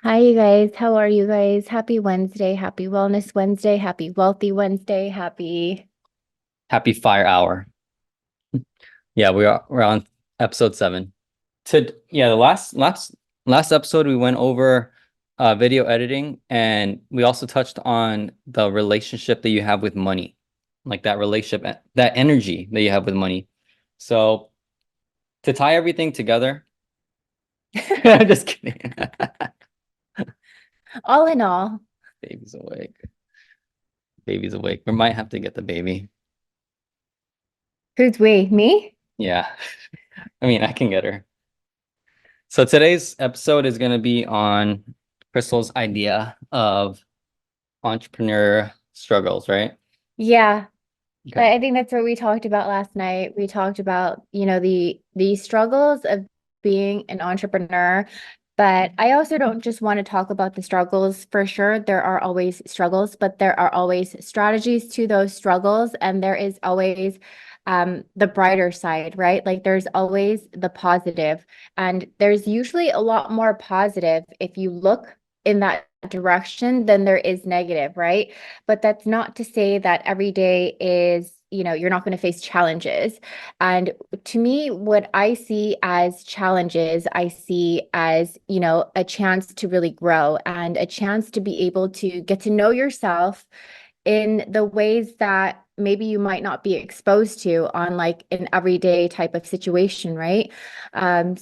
Hi, you guys. How are you guys? Happy Wednesday. Happy Wellness Wednesday. Happy Wealthy Wednesday. Happy. Happy Fire Hour. Yeah, we're on episode 7. The last episode we went over video editing, and we also touched on the relationship that you have with money. Like that relationship, that energy that you have with money. So to tie everything together, I'm just kidding. All in all, Baby's awake. Baby's awake. We might have to get the baby. who's we? Me? Yeah. I mean, I can get her. So today's episode is going to be on Crystal's idea of entrepreneur struggles, right? Yeah. Okay. I think that's what we talked about last night. We talked about, the struggles of being an entrepreneur. But I also don't just want to talk about the struggles. For sure, there are always struggles, but there are always strategies to those struggles. And there is always the brighter side, right? Like there's always the positive. And there's usually a lot more positive if you look in that direction than there is negative, right? But that's not to say that every day is, you're not going to face challenges. And to me, what I see as challenges, I see as, a chance to really grow and a chance to be able to get to know yourself in the ways that maybe you might not be exposed to on like an everyday type of situation, right?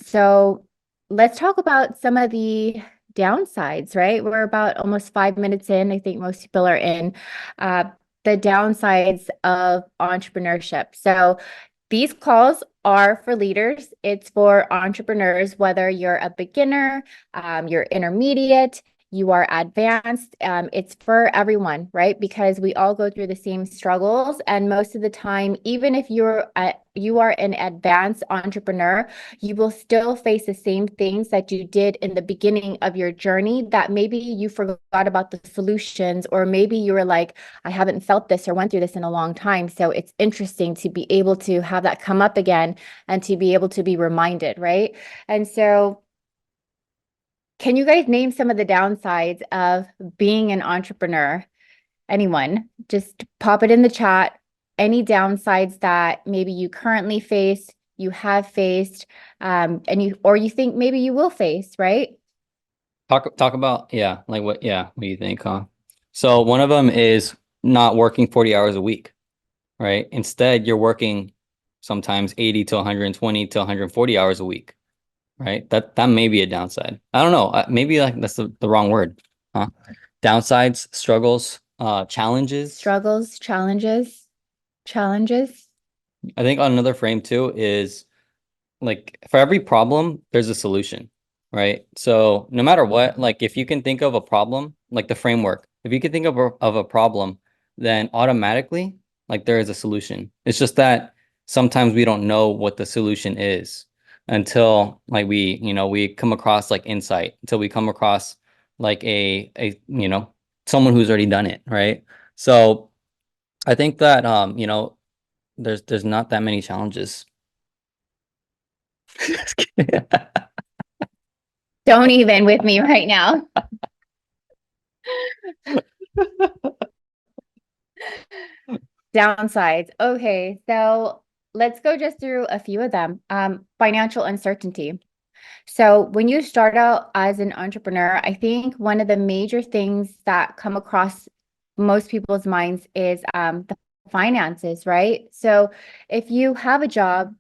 So let's talk about some of the downsides, right? We're about almost 5 minutes in. I think most people are in. Uh, the downsides of entrepreneurship. So these calls are for leaders. It's for entrepreneurs, whether you're a beginner, you're intermediate, you are advanced. It's for everyone, right? Because we all go through the same struggles, and most of the time, even if you are an advanced entrepreneur, you will still face the same things that you did in the beginning of your journey. That maybe you forgot about the solutions, or maybe you were like, I haven't felt this or went through this in a long time. So it's interesting to be able to have that come up again and to be able to be reminded, right? And so, can you guys name some of the downsides of being an entrepreneur? Anyone, just pop it in the chat. Any downsides that maybe you currently face, you have faced, and you think maybe you will face, right? Talk about what do you think, huh? So one of them is not working 40 hours a week, right? Instead, you're working sometimes 80 to 120 to 140 hours a week, right? That may be a downside. I don't know. Maybe like that's the wrong word, huh? Downsides, struggles, challenges. Struggles, challenges. I think another frame too is like for every problem, there's a solution, right? So no matter what, like if you can think of a problem, like the framework, if you can think of a problem, then automatically, like there is a solution. It's just that sometimes we don't know what the solution is until like we come across like insight, until we come across like a someone who's already done it, right? So I think that there's not that many challenges. Don't even with me right now. Downsides. Okay, so let's go just through a few of them. Financial uncertainty. So when you start out as an entrepreneur, I think one of the major things that come across most people's minds is the finances, right? So if you have a job,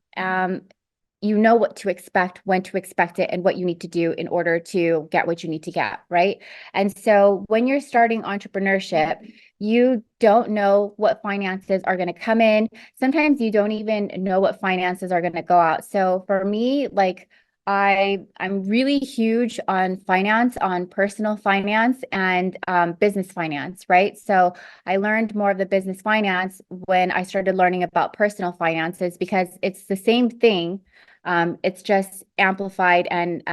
you know what to expect, when to expect it, and what you need to do in order to get what you need to get, right? And so when you're starting entrepreneurship, you don't know what finances are going to come in. Sometimes you don't even know what finances are going to go out. So for me, like I'm really huge on finance, on personal finance and business finance, right? So I learned more of the business finance when I started learning about personal finances because it's the same thing. It's just amplified and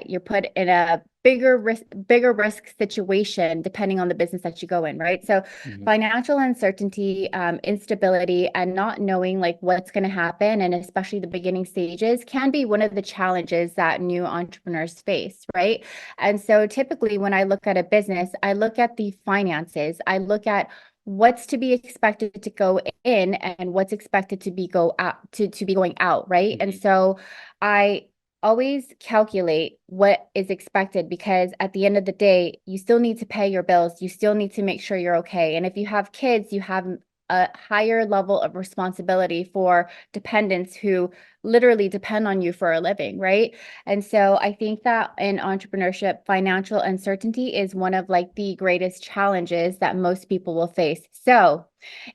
you're put in a bigger risk situation depending on the business that you go in, right? So Mhm. financial uncertainty, instability, and not knowing like what's going to happen, and especially the beginning stages, can be one of the challenges that new entrepreneurs face, right? And so typically when I look at a business, I look at the finances, I look at what's to be expected to go in and what's expected to be go out to be going out, right? And Mhm. so I always calculate what is expected, because at the end of the day, you still need to pay your bills. You still need to make sure you're okay. And if you have kids, you have a higher level of responsibility for dependents who literally depend on you for a living, right? And so I think that in entrepreneurship, financial uncertainty is one of like the greatest challenges that most people will face. So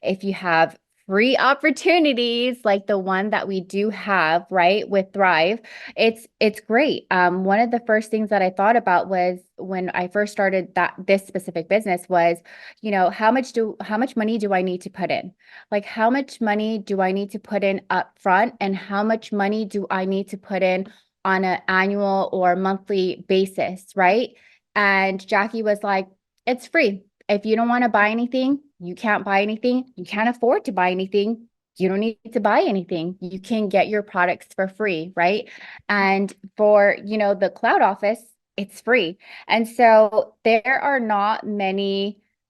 if you have free opportunities like the one that we do have, right, with Thrive, it's great. One of the first things that I thought about was when I first started this specific business was, how much money do I need to put in? Like how much money do I need to put in up front, and how much money do I need to put in on an annual or monthly basis, right? And Jackie was like, it's free. If you don't want to buy anything, you can't buy anything. You can't afford to buy anything. You don't need to buy anything. You can get your products for free, right? And for, the cloud office, it's free. And so there are not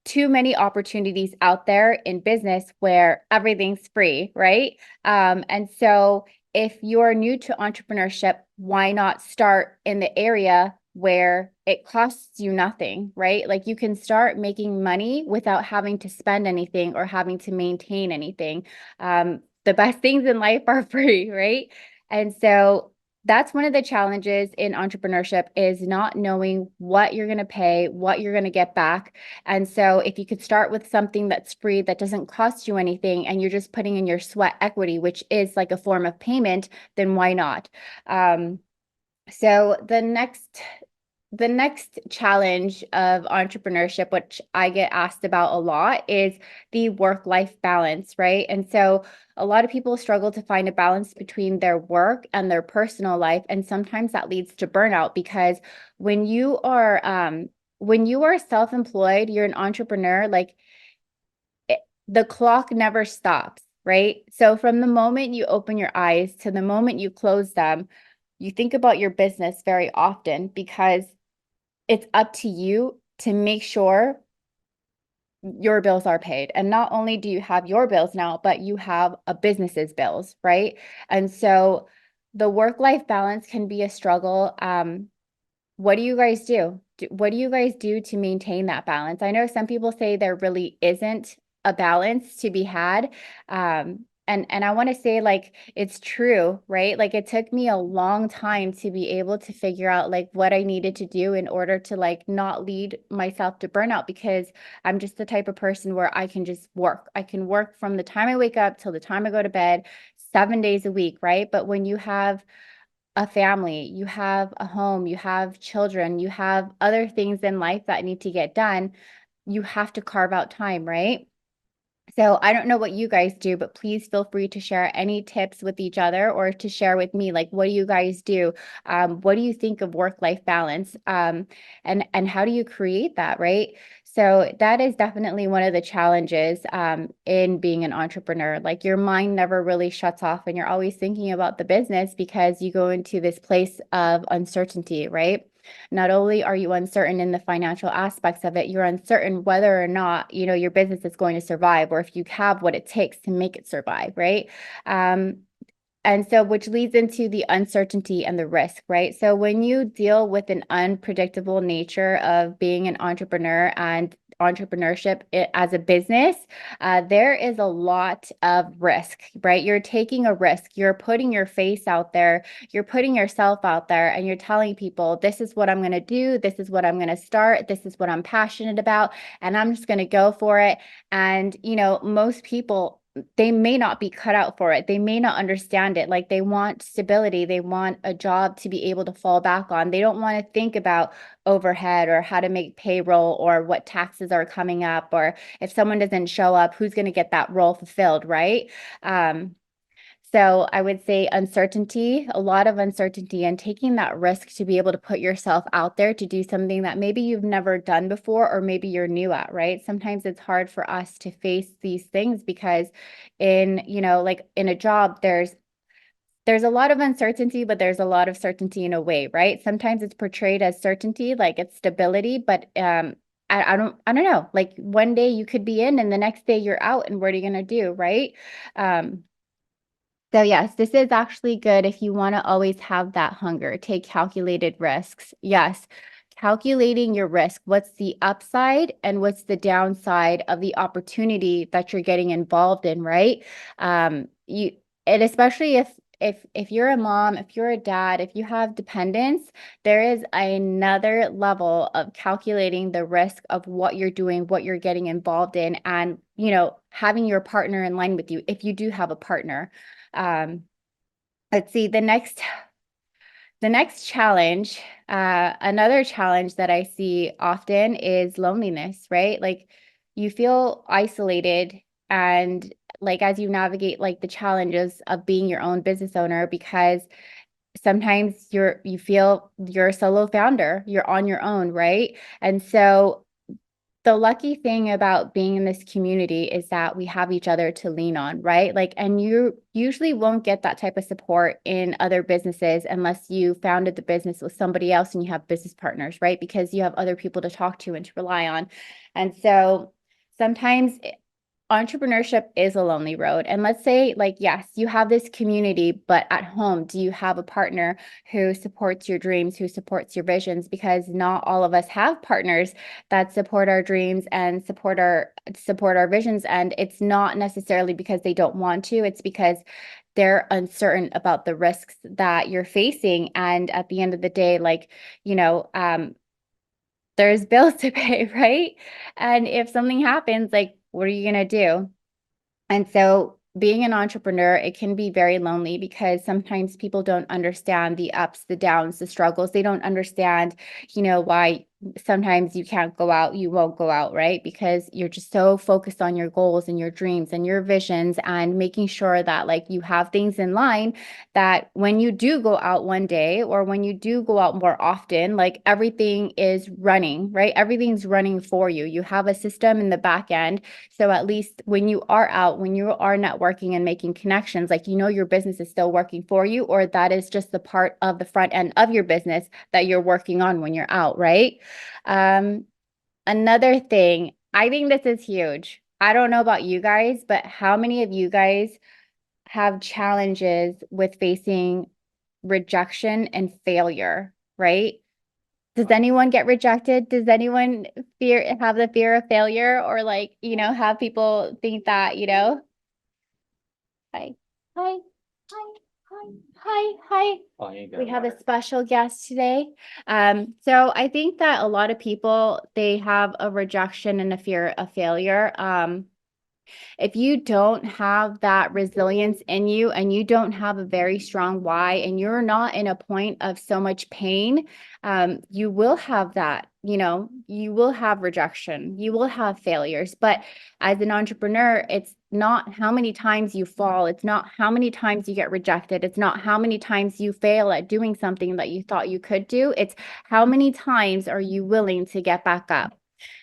too many opportunities out there in business where everything's free, right? And so if you're new to entrepreneurship, why not start in the area where it costs you nothing, right? Like you can start making money without having to spend anything or having to maintain anything. The best things in life are free, right? And so that's one of the challenges in entrepreneurship, is not knowing what you're going to pay, what you're going to get back. And so if you could start with something that's free, that doesn't cost you anything, and you're just putting in your sweat equity, which is like a form of payment, then why not? So the next challenge of entrepreneurship, which I get asked about a lot, is the work-life balance, right? And so a lot of people struggle to find a balance between their work and their personal life, and sometimes that leads to burnout, because when you are self-employed, you're an entrepreneur, like the clock never stops, right? So from the moment you open your eyes to the moment you close them, you think about your business very often, because it's up to you to make sure your bills are paid. And not only do you have your bills now, but you have a business's bills, right? And so the work-life balance can be a struggle. What do you guys do? What do you guys do to maintain that balance? I know some people say there really isn't a balance to be had. And I want to say, like, it's true, right? Like it took me a long time to be able to figure out like what I needed to do in order to like not lead myself to burnout, because I'm just the type of person where I can just work. I can work from the time I wake up till the time I go to bed, 7 days a week, right? But when you have a family, you have a home, you have children, you have other things in life that need to get done, you have to carve out time, right? So I don't know what you guys do, but please feel free to share any tips with each other, or to share with me, like, what do you guys do? What do you think of work-life balance? And how do you create that, right? So that is definitely one of the challenges in being an entrepreneur. Like your mind never really shuts off, and you're always thinking about the business, because you go into this place of uncertainty, right? Not only are you uncertain in the financial aspects of it, you're uncertain whether or not, your business is going to survive, or if you have what it takes to make it survive, right? Um, and so, which leads into the uncertainty and the risk, right? So when you deal with an unpredictable nature of being an entrepreneur and entrepreneurship as a business, there is a lot of risk, right? You're taking a risk. You're putting your face out there. You're putting yourself out there, and you're telling people, this is what I'm going to do. This is what I'm going to start. This is what I'm passionate about. And I'm just going to go for it. And, most people, they may not be cut out for it. They may not understand it. Like they want stability. They want a job to be able to fall back on. They don't want to think about overhead, or how to make payroll, or what taxes are coming up, or if someone doesn't show up, who's going to get that role fulfilled, right? Um, So I would say uncertainty, a lot of uncertainty, and taking that risk to be able to put yourself out there to do something that maybe you've never done before, or maybe you're new at, right? Sometimes it's hard for us to face these things because like in a job, there's a lot of uncertainty, but there's a lot of certainty in a way, right? Sometimes it's portrayed as certainty, like it's stability, but I don't know. Like one day you could be in and the next day you're out, and what are you gonna do, right? Um, so yes, this is actually good if you want to always have that hunger, take calculated risks. Yes, calculating your risk. What's the upside and what's the downside of the opportunity that you're getting involved in, right? You and especially if you're a mom, if you're a dad, if you have dependents, there is another level of calculating the risk of what you're doing, what you're getting involved in, and having your partner in line with you if you do have a partner. um, let's see, the next challenge, another challenge that I see often is loneliness, right? Like you feel isolated, and like as you navigate like the challenges of being your own business owner, because sometimes you feel you're a solo founder, you're on your own, right? And so the lucky thing about being in this community is that we have each other to lean on, right? Like, and you usually won't get that type of support in other businesses unless you founded the business with somebody else and you have business partners, right? Because you have other people to talk to and to rely on. And so sometimes entrepreneurship is a lonely road. And let's say, like, yes, you have this community, but at home, do you have a partner who supports your dreams, who supports your visions? Because not all of us have partners that support our dreams and support our visions. And it's not necessarily because they don't want to, it's because they're uncertain about the risks that you're facing. And at the end of the day, like, there's bills to pay, right? And if something happens, like, what are you going to do? And so being an entrepreneur, it can be very lonely because sometimes people don't understand the ups, the downs, the struggles. They don't understand, why sometimes you can't go out, you won't go out, right? Because you're just so focused on your goals and your dreams and your visions, and making sure that like you have things in line that when you do go out one day, or when you do go out more often, like everything is running, right? Everything's running for you. You have a system in the back end. So at least when you are out, when you are networking and making connections, like your business is still working for you, or that is just the part of the front end of your business that you're working on when you're out, right? Um, Another thing, I think this is huge. I don't know about you guys, but how many of you guys have challenges with facing rejection and failure, right? Does anyone get rejected? Does anyone have the fear of failure, or like, have people think that, hi, hi, hi, hi, hi, hi. Oh, you We got have it. a special guest today. So I think that a lot of people, they have a rejection and a fear of failure. If you don't have that resilience in you, and you don't have a very strong why, and you're not in a point of so much pain, you will have that, you will have rejection, you will have failures. But as an entrepreneur, it's not how many times you fall, it's not how many times you get rejected, it's not how many times you fail at doing something that you thought you could do, it's how many times are you willing to get back up.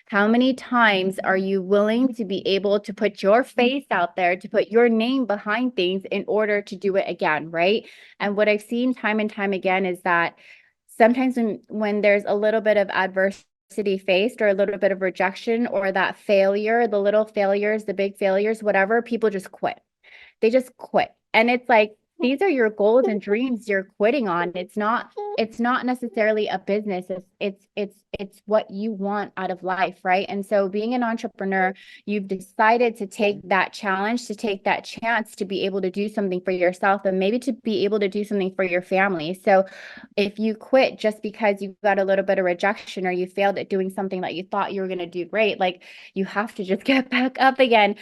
How many times are you willing to be able to put your face out there, to put your name behind things in order to do it again, right? And what I've seen time and time again is that sometimes when there's a little bit of adversity faced, or a little bit of rejection, or that failure, the little failures, the big failures, whatever, people just quit. They just quit. And it's like, these are your goals and dreams you're quitting on. It's not necessarily a business. It's what you want out of life, right? And so being an entrepreneur, you've decided to take that challenge, to take that chance to be able to do something for yourself, and maybe to be able to do something for your family. So if you quit just because you got a little bit of rejection, or you failed at doing something that you thought you were going to do great, like you have to just get back up again.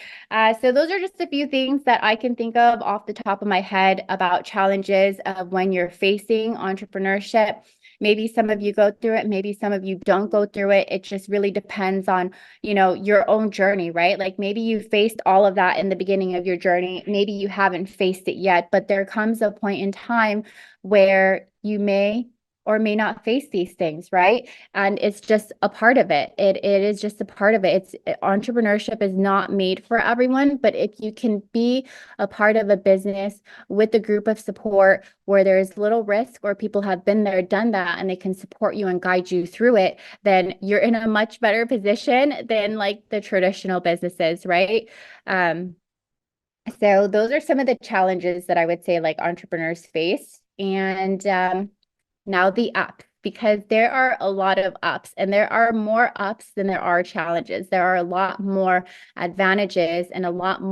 So those are just a few things that I can think of off the top of my head about challenges of when you're facing entrepreneurship. Maybe some of you go through it, maybe some of you don't go through it. It just really depends on, your own journey, right? Like maybe you faced all of that in the beginning of your journey. Maybe you haven't faced it yet, but there comes a point in time where you may or may not face these things, right? And it's just a part of it. It is just a part of it. Entrepreneurship is not made for everyone, but if you can be a part of a business with a group of support where there's little risk or people have been there, done that, and they can support you and guide you through it, then you're in a much better position than like the traditional businesses, right? So those are some of the challenges that I would say like entrepreneurs face. And now the ups, because there are a lot of ups and there are more ups than there are challenges. There are a lot more advantages and a lot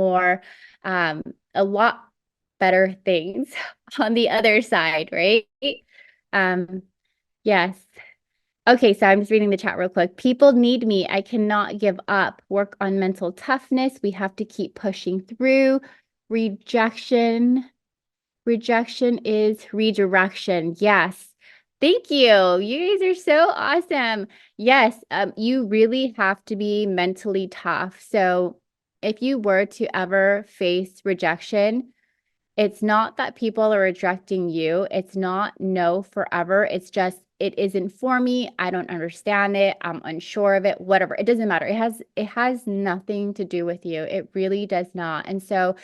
better things on the other side, right? Um, yes. Okay, so I'm just reading the chat real quick. People need me. I cannot give up. Work on mental toughness. We have to keep pushing through. Rejection. Rejection is redirection. Yes. Thank you. You guys are so awesome. Yes, you really have to be mentally tough. So if you were to ever face rejection, it's not that people are rejecting you. It's not no forever. It's just it isn't for me. I don't understand it. I'm unsure of it. Whatever. It doesn't matter. It has nothing to do with you. It really does not. And so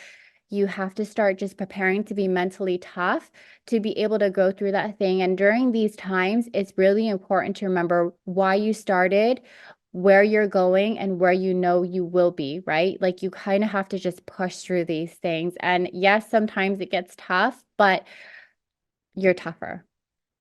you have to start just preparing to be mentally tough to be able to go through that thing. And during these times, it's really important to remember why you started, where you're going, and where you know you will be, right? Like you kind of have to just push through these things. And yes, sometimes it gets tough, but you're tougher.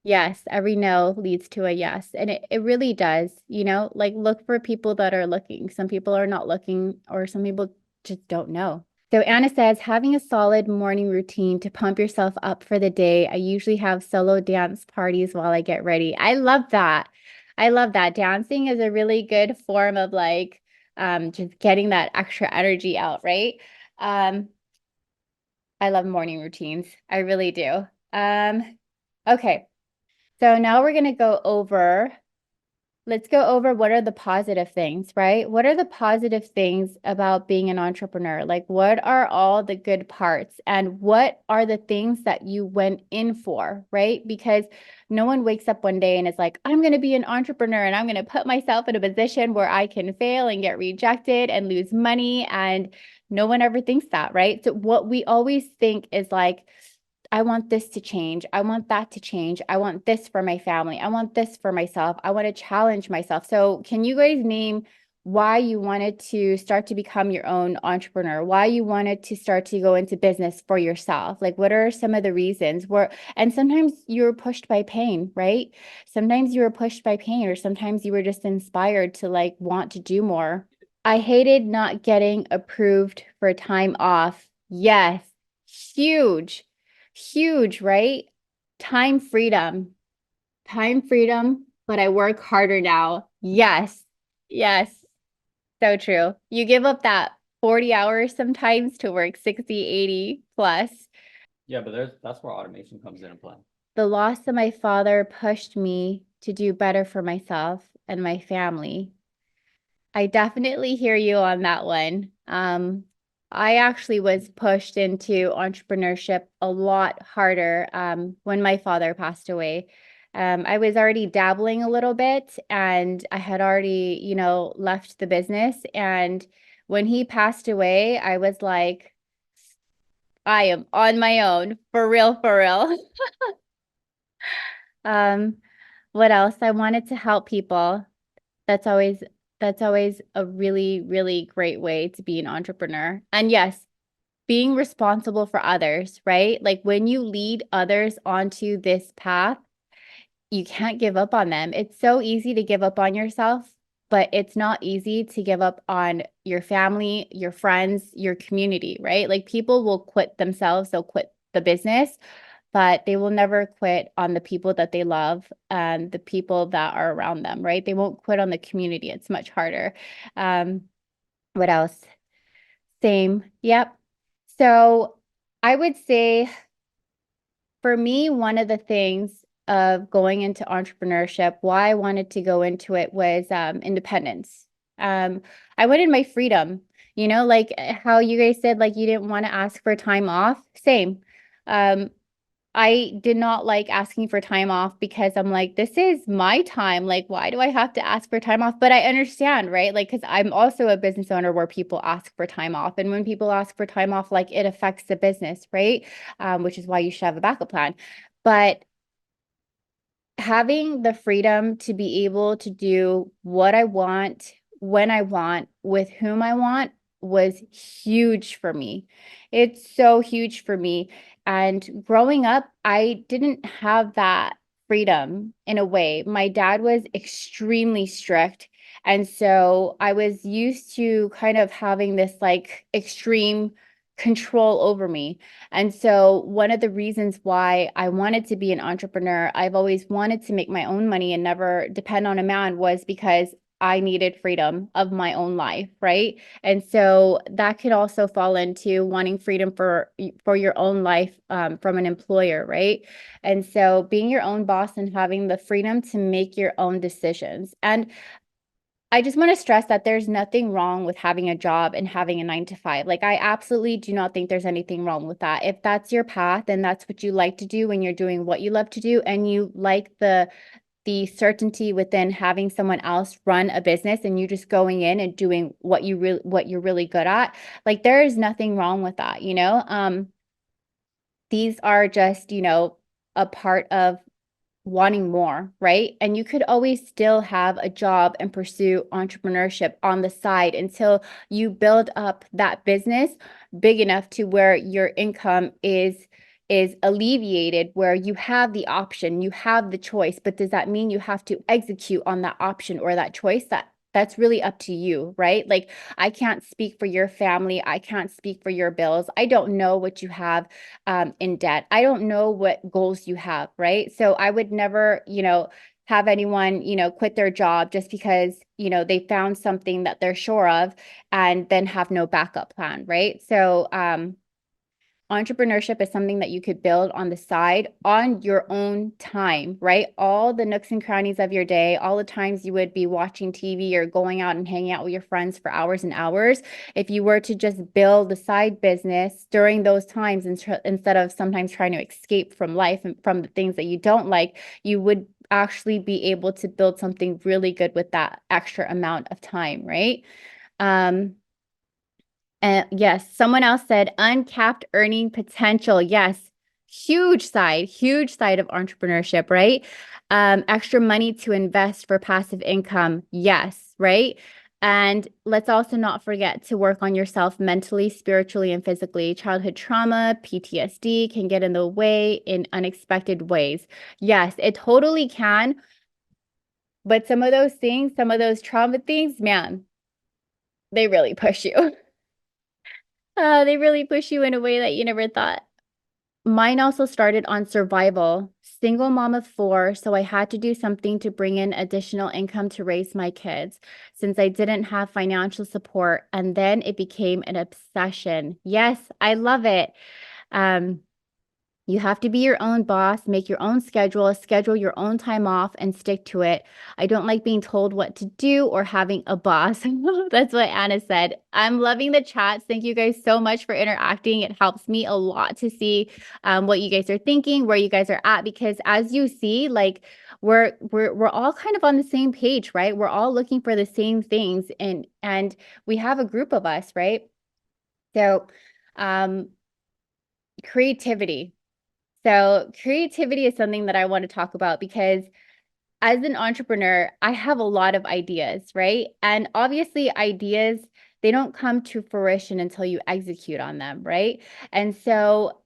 Yes, every no leads to a yes. And it really does, like look for people that are looking. Some people are not looking, or some people just don't know. So Anna says, having a solid morning routine to pump yourself up for the day. I usually have solo dance parties while I get ready. I love that. I love that. Dancing is a really good form of like just getting that extra energy out, right? Um, I love morning routines. I really do. Okay. So now we're going to let's go over what are the positive things, right? What are the positive things about being an entrepreneur? Like, what are all the good parts and what are the things that you went in for, right? Because no one wakes up one day and is like, I'm going to be an entrepreneur and I'm going to put myself in a position where I can fail and get rejected and lose money. And no one ever thinks that, right? So, what we always think is like, I want this to change. I want that to change. I want this for my family. I want this for myself. I want to challenge myself. So, can you guys name why you wanted to start to become your own entrepreneur? Why you wanted to start to go into business for yourself? Like, what are some of the reasons? And sometimes you were pushed by pain, right? Sometimes you were pushed by pain, or sometimes you were just inspired to like want to do more. I hated not getting approved for time off. Yes, huge. Huge, right? Time freedom. Time freedom, but I work harder now. Yes. Yes. So true. You give up that 40 hours sometimes to work 60, 80 plus. Yeah, but that's where automation comes into play. The loss of my father pushed me to do better for myself and my family. I definitely hear you on that one. I actually was pushed into entrepreneurship a lot harder when my father passed away. I was already dabbling a little bit and I had already, left the business. And when he passed away, I was like, I am on my own, for real, for real. Um, what else? I wanted to help people. That's always that's always a really, really great way to be an entrepreneur. And yes, being responsible for others, right? Like when you lead others onto this path, you can't give up on them. It's so easy to give up on yourself, but it's not easy to give up on your family, your friends, your community, right? Like people will quit themselves, they'll quit the business, but they will never quit on the people that they love and the people that are around them, right? They won't quit on the community. It's much harder. Um, what else? Same. Yep. So I would say for me, one of the things of going into entrepreneurship, why I wanted to go into it was independence. Um, I wanted my freedom, like how you guys said, like you didn't want to ask for time off. Same. Um, I did not like asking for time off because I'm like, this is my time. Like, why do I have to ask for time off? But I understand, right? Like, because I'm also a business owner where people ask for time off. And when people ask for time off, like it affects the business, right? Which is why you should have a backup plan. But having the freedom to be able to do what I want, when I want, with whom I want was huge for me. It's so huge for me. And growing up, I didn't have that freedom in a way. My dad was extremely strict. And so I was used to kind of having this like extreme control over me. And so, one of the reasons why I wanted to be an entrepreneur, I've always wanted to make my own money and never depend on a man, was because I needed freedom of my own life, right? And so that could also fall into wanting freedom for your own life from an employer, right? And so being your own boss and having the freedom to make your own decisions. And I just want to stress that there's nothing wrong with having a job and having a 9 to 5. Like, I absolutely do not think there's anything wrong with that. If that's your path and that's what you like to do when you're doing what you love to do, and you like the certainty within having someone else run a business and you just going in and doing what you're really good at, like there is nothing wrong with that. These are just, a part of wanting more, right? And you could always still have a job and pursue entrepreneurship on the side until you build up that business big enough to where your income is alleviated, where you have the option, you have the choice. But does that mean you have to execute on that option or that choice? That's really up to you, right? Like, I can't speak for your family. I can't speak for your bills. I don't know what you have in debt. I don't know what goals you have, right? So I would never, have anyone, quit their job just because, they found something that they're sure of and then have no backup plan, right? So, entrepreneurship is something that you could build on the side on your own time, right? All the nooks and crannies of your day, all the times you would be watching TV or going out and hanging out with your friends for hours and hours. If you were to just build a side business during those times instead of sometimes trying to escape from life and from the things that you don't like, you would actually be able to build something really good with that extra amount of time, right? Um, and yes, someone else said uncapped earning potential. Yes, huge side of entrepreneurship, right? Extra money to invest for passive income. Yes, right? And let's also not forget to work on yourself mentally, spiritually, and physically. Childhood trauma, PTSD can get in the way in unexpected ways. Yes, it totally can. But some of those things, some of those trauma things, man, they really push you. They really push you in a way that you never thought. Mine also started on survival. Single mom of four, so I had to do something to bring in additional income to raise my kids since I didn't have financial support. And then it became an obsession. Yes, I love it. Um, you have to be your own boss, make your own schedule your own time off, and stick to it. I don't like being told what to do or having a boss. That's what Anna said. I'm loving the chats. Thank you guys so much for interacting. It helps me a lot to see what you guys are thinking, where you guys are at, because as you see, like we're all kind of on the same page, right? We're all looking for the same things, and we have a group of us, right? So, um, creativity. So, creativity is something that I want to talk about because as an entrepreneur, I have a lot of ideas, right? And obviously, ideas, they don't come to fruition until you execute on them, right? And so,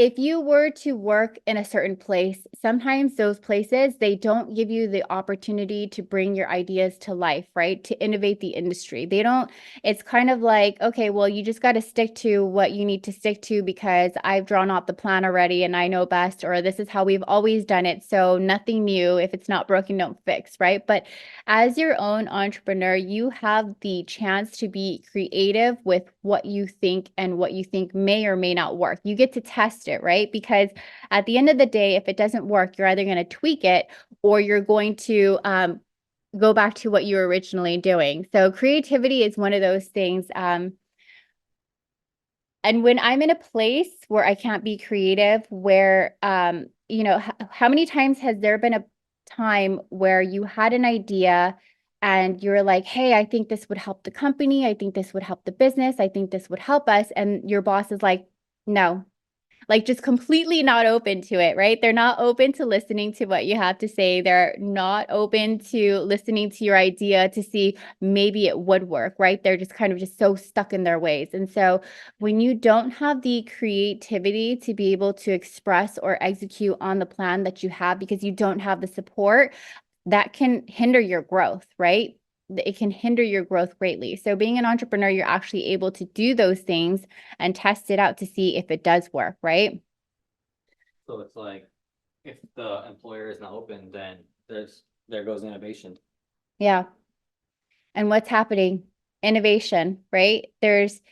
if you were to work in a certain place, sometimes those places, they don't give you the opportunity to bring your ideas to life, right? To innovate the industry. They don't, it's kind of like, okay, well, you just got to stick to what you need to stick to because I've drawn out the plan already and I know best, or this is how we've always done it. So nothing new. If it's not broken, don't fix, right? But as your own entrepreneur, you have the chance to be creative with what you think and what you think may or may not work. You get to test it, right? Because at the end of the day, if it doesn't work, you're either going to tweak it or you're going to go back to what you were originally doing. So creativity is one of those things. And when I'm in a place where I can't be creative, where, how many times has there been a time where you had an idea and you're like, hey, I think this would help the company. I think this would help the business. I think this would help us. And your boss is like, no, like just completely not open to it, right? They're not open to listening to what you have to say. They're not open to listening to your idea to see maybe it would work, right? They're just kind of just so stuck in their ways. And so when you don't have the creativity to be able to express or execute on the plan that you have because you don't have the support, that can hinder your growth, right? It can hinder your growth greatly. So being an entrepreneur, you're actually able to do those things and test it out to see if it does work, right? So it's like if the employer is not open, then there goes innovation. Yeah. And what's happening? Innovation, right? There's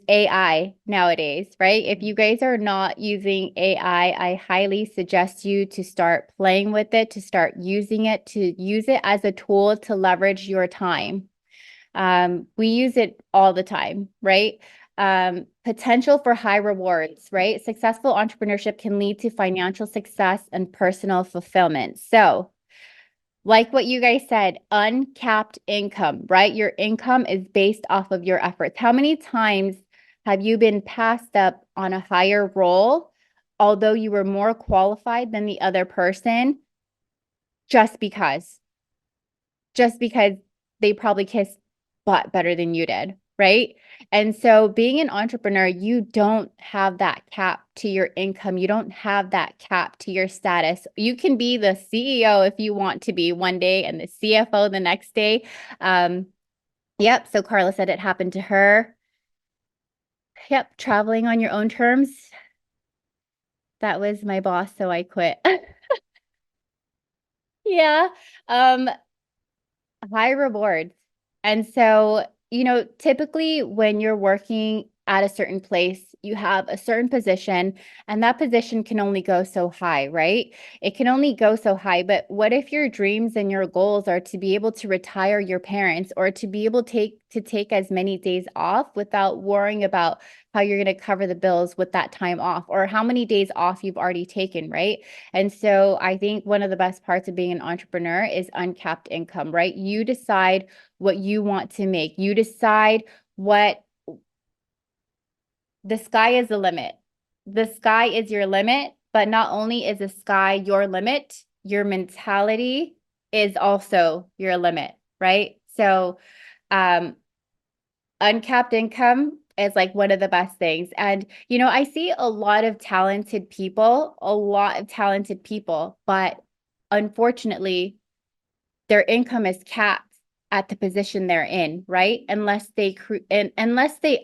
AI nowadays, right? If you guys are not using AI, I highly suggest you to start playing with it, to start using it, to use it as a tool to leverage your time. We use it all the time, right? Potential for high rewards, right? Successful entrepreneurship can lead to financial success and personal fulfillment. So, like what you guys said, uncapped income, right? Your income is based off of your efforts. How many times have you been passed up on a higher role, although you were more qualified than the other person, just because? Just because they probably kissed butt better than you did, right? And so being an entrepreneur, you don't have that cap to your income. You don't have that cap to your status. You can be the CEO if you want to be one day and the CFO the next day. Yep. So Carla said it happened to her. Yep. Traveling on your own terms. That was my boss, so I quit. Yeah. Um, High rewards. And so, typically when you're working at a certain place, you have a certain position, and that position can only go so high, right? It can only go so high. But what if your dreams and your goals are to be able to retire your parents or to be able to take as many days off without worrying about how you're going to cover the bills with that time off or how many days off you've already taken, right? And so I think one of the best parts of being an entrepreneur is uncapped income, right? You decide what you want to make. You decide what the sky is the limit. The sky is your limit, but not only is the sky your limit, your mentality is also your limit, right? So, uncapped income is like one of the best things. And, I see a lot of talented people, but unfortunately, their income is capped at the position they're in, right? Unless they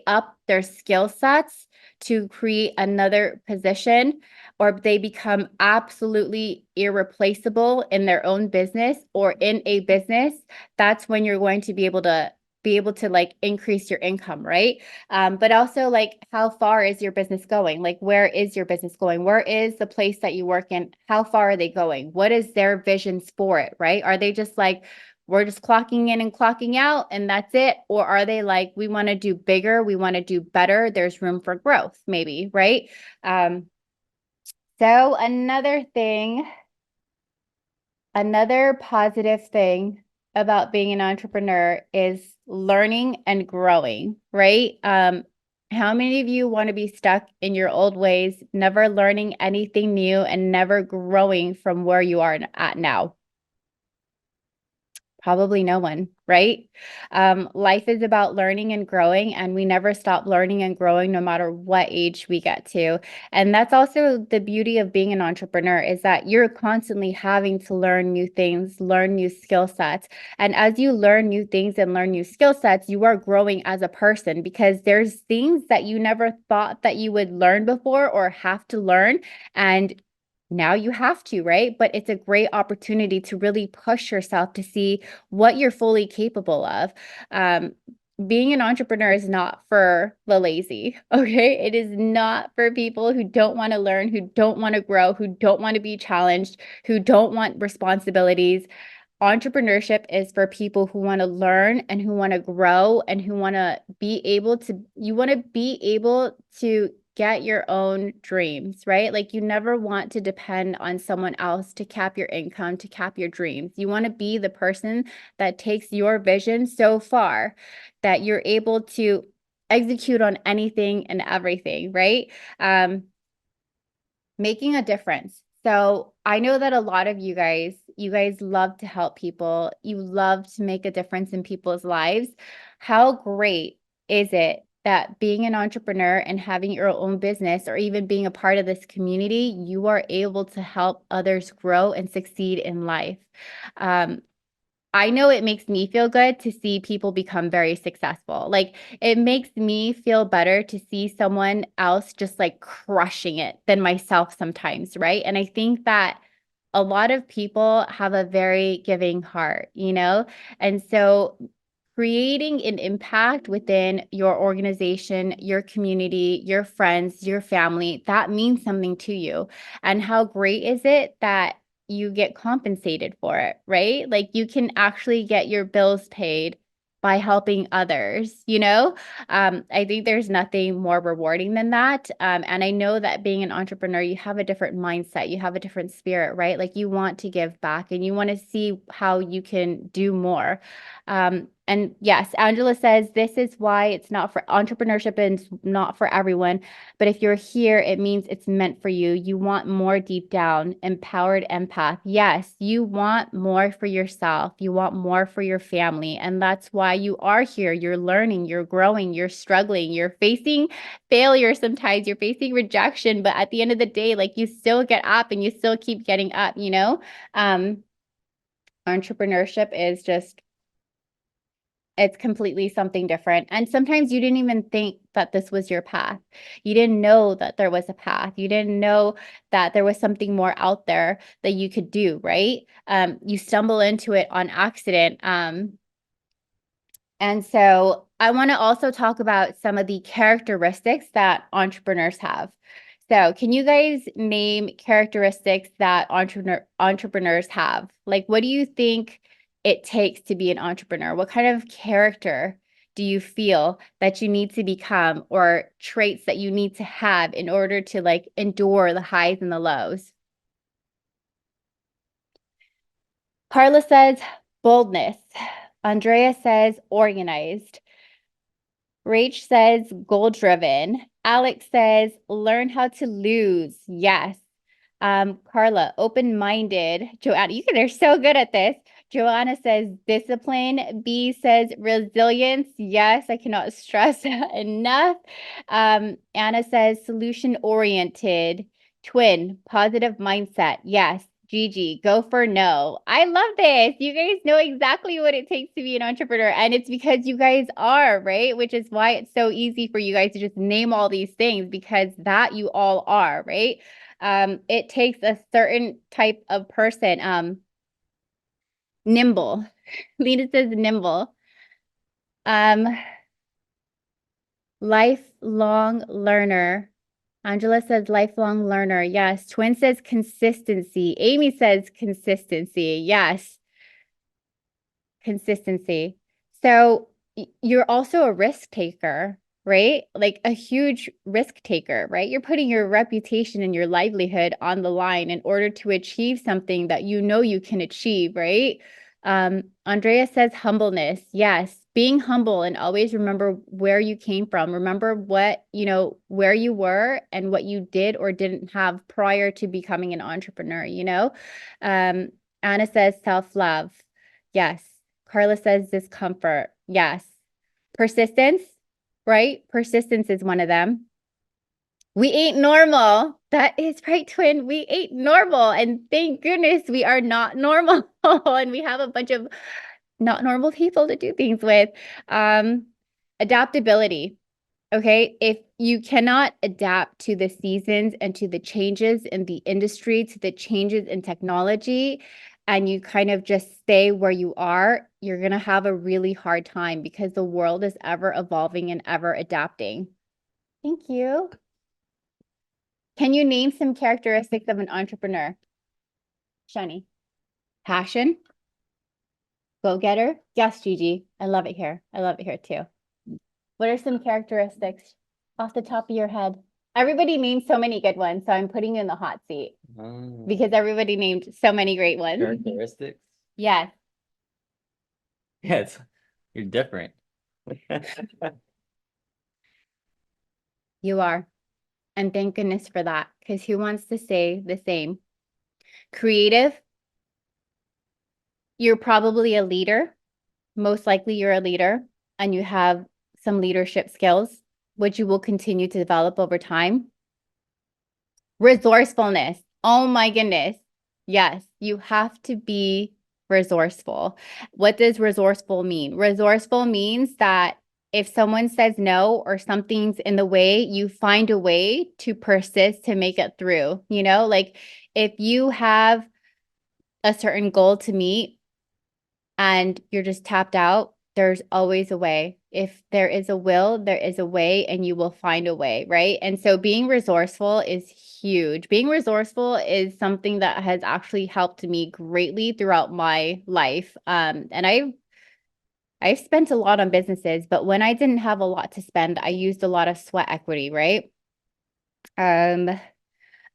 up their skill sets to create another position, or they become absolutely irreplaceable in their own business or in a business, that's when you're going to be able to like increase your income, right? But also like how far is your business going? Like where is your business going? Where is the place that you work in? How far are they going? What is their visions for it, right? Are they just like, we're just clocking in and clocking out and that's it? Or are they like, we want to do bigger, we want to do better, there's room for growth, maybe, right? So another positive thing about being an entrepreneur is learning and growing, right? How many of you want to be stuck in your old ways, never learning anything new and never growing from where you are at now? Probably no one, right? Life is about learning and growing, and we never stop learning and growing no matter what age we get to. And that's also the beauty of being an entrepreneur is that you're constantly having to learn new things, learn new skill sets. And as you learn new things and learn new skill sets, you are growing as a person because there's things that you never thought that you would learn before or have to learn. And now you have to, right? But it's a great opportunity to really push yourself to see what you're fully capable of. Um, being an entrepreneur is not for the lazy, okay? It is not for people who don't want to learn, who don't want to grow, who don't want to be challenged, who don't want responsibilities. Entrepreneurship is for people who want to learn and who want to grow and who want to be able to, you want to be able to get your own dreams, right? Like you never want to depend on someone else to cap your income, to cap your dreams. You want to be the person that takes your vision so far that you're able to execute on anything and everything, right? Making a difference. So I know that a lot of you guys love to help people. You love to make a difference in people's lives. How great is it that being an entrepreneur and having your own business or even being a part of this community, you are able to help others grow and succeed in life? I know it makes me feel good to see people become very successful. Like it makes me feel better to see someone else just like crushing it than myself sometimes, right? And I think that a lot of people have a very giving heart, you know? And so creating an impact within your organization, your community, your friends, your family, that means something to you. And how great is it that you get compensated for it, right? Like you can actually get your bills paid by helping others, you know? I think there's nothing more rewarding than that. And I know that being an entrepreneur, you have a different mindset, you have a different spirit, right? Like you want to give back and you want to see how you can do more. And yes, Angela says this is why it's not for entrepreneurship and it's not for everyone. But if you're here, it means it's meant for you. You want more deep down, empowered empath. Yes, you want more for yourself. You want more for your family. And that's why you are here. You're learning, you're growing, you're struggling, you're facing failure sometimes, you're facing rejection. But at the end of the day, like you still get up and you still keep getting up, you know? Entrepreneurship is just it's completely something different. And sometimes you didn't even think that this was your path. You didn't know that there was a path. You didn't know that there was something more out there that you could do, right? You stumble into it on accident. And so I want to also talk about some of the characteristics that entrepreneurs have. So, can you guys name characteristics that entrepreneurs have? Like, what do you think it takes to be an entrepreneur? What kind of character do you feel that you need to become or traits that you need to have in order to like endure the highs and the lows? Carla says boldness. Andrea says organized. Rach says goal driven. Alex says learn how to lose. Yes. Carla, open minded. Joanna, you guys are so good at this. Joanna says discipline. B says resilience. Yes, I cannot stress enough. Anna says solution oriented. Twin, positive mindset. Yes. Gigi, go for no. I love this. You guys know exactly what it takes to be an entrepreneur. And it's because you guys are, right? Which is why it's so easy for you guys to just name all these things because that you all are, right? It takes a certain type of person. Nimble. Lena says nimble. Um, lifelong learner. Angela says lifelong learner. Yes. Twin says consistency. Amy says consistency. Yes. Consistency. So you're also a risk taker, right? Like a huge risk taker, right? You're putting your reputation and your livelihood on the line in order to achieve something that you know you can achieve, right? Andrea says humbleness. Yes, being humble and always remember where you came from. Remember what, you know, where you were and what you did or didn't have prior to becoming an entrepreneur, you know? Anna says self-love. Yes. Carla says discomfort. Yes. Persistence, right? Persistence is one of them. We ain't normal. That is right, twin. We ain't normal. And thank goodness we are not normal. And we have a bunch of not normal people to do things with. Adaptability. Okay. If you cannot adapt to the seasons and to the changes in the industry, to the changes in technology, and you kind of just stay where you are, you're going to have a really hard time because the world is ever evolving and ever adapting. Thank you. Can you name some characteristics of an entrepreneur? Shani. Passion. Go-getter. Yes, Gigi. I love it here. I love it here too. What are some characteristics off the top of your head? Everybody named so many good ones, so I'm putting you in the hot seat because everybody named so many great ones. Characteristics. Yes. Yes, you're different. You are. And thank goodness for that, because who wants to say the same? Creative. You're probably a leader. Most likely you're a leader and you have some leadership skills, which you will continue to develop over time. Resourcefulness. Oh my goodness. Yes, you have to be resourceful. What does resourceful mean? Resourceful means that if someone says no or something's in the way, you find a way to persist to make it through. You know, like if you have a certain goal to meet and you're just tapped out, there's always a way. If there is a will, there is a way, and you will find a way, right? And so being resourceful is huge. Being resourceful is something that has actually helped me greatly throughout my life. And I've spent a lot on businesses, but when I didn't have a lot to spend, I used a lot of sweat equity, right?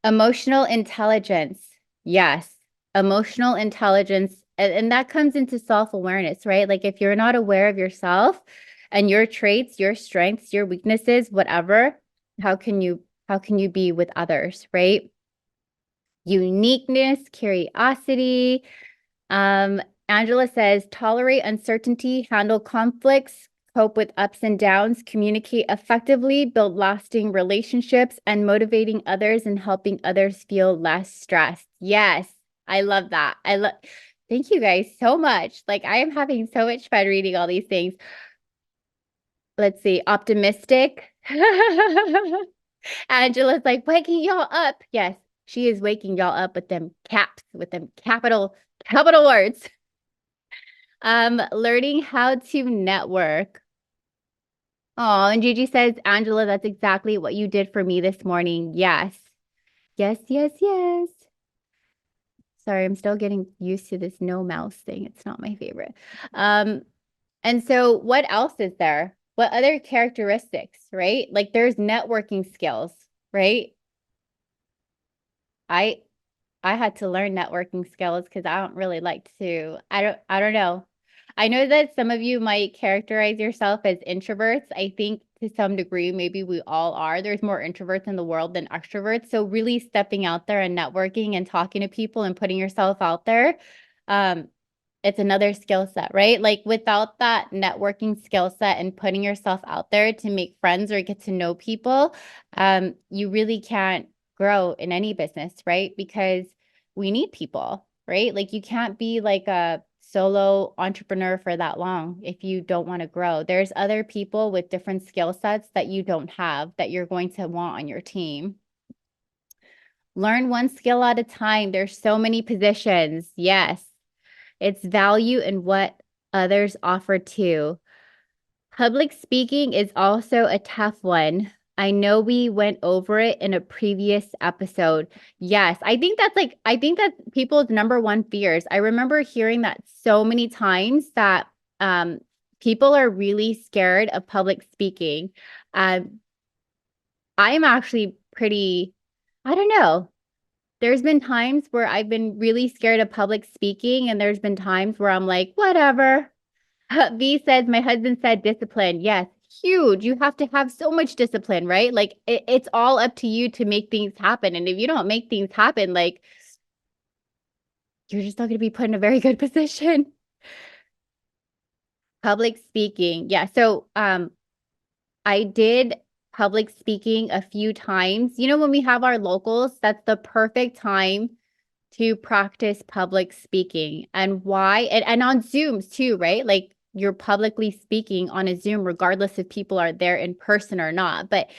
Emotional intelligence. Yes. Emotional intelligence. And that comes into self-awareness, right? Like if you're not aware of yourself and your traits, your strengths, your weaknesses, whatever, how can you be with others, right? Uniqueness, curiosity. Angela says, tolerate uncertainty, handle conflicts, cope with ups and downs, communicate effectively, build lasting relationships, and motivating others and helping others feel less stressed. Yes, I love that. Thank you guys so much. Like I am having so much fun reading all these things. Let's see, optimistic. Angela's like waking y'all up. Yes, she is waking y'all up with them caps, with them capital words. Learning how to network. Oh, and Gigi says, Angela, that's exactly what you did for me this morning. Yes. Yes, yes, yes. Sorry, I'm still getting used to this no mouse thing. It's not my favorite. And so what else is there? What other characteristics, right? Like there's networking skills, right? I had to learn networking skills because I don't really like to, I don't know. I know that some of you might characterize yourself as introverts. I think to some degree, maybe we all are. There's more introverts in the world than extroverts. So really stepping out there and networking and talking to people and putting yourself out there, it's another skill set, right? Like without that networking skill set and putting yourself out there to make friends or get to know people, you really can't grow in any business, right? Because we need people, right? Like you can't be like a solo entrepreneur for that long if you don't want to grow. There's other people with different skill sets that you don't have that you're going to want on your team. Learn one skill at a time. There's so many positions. Yes. It's value in what others offer too. Public speaking is also a tough one. I know we went over it in a previous episode. Yes, I think that's people's number one fears. I remember hearing that so many times that people are really scared of public speaking. I'm actually pretty, I don't know. There's been times where I've been really scared of public speaking, and there's been times where I'm like, whatever. V says, my husband said discipline. Yes, huge. You have to have so much discipline, right? Like it's all up to you to make things happen. And if you don't make things happen, like you're just not going to be put in a very good position. Public speaking. Yeah. So I did public speaking a few times. You know, when we have our locals, that's the perfect time to practice public speaking. And why? And on Zooms too, right? Like you're publicly speaking on a Zoom, regardless if people are there in person or not. But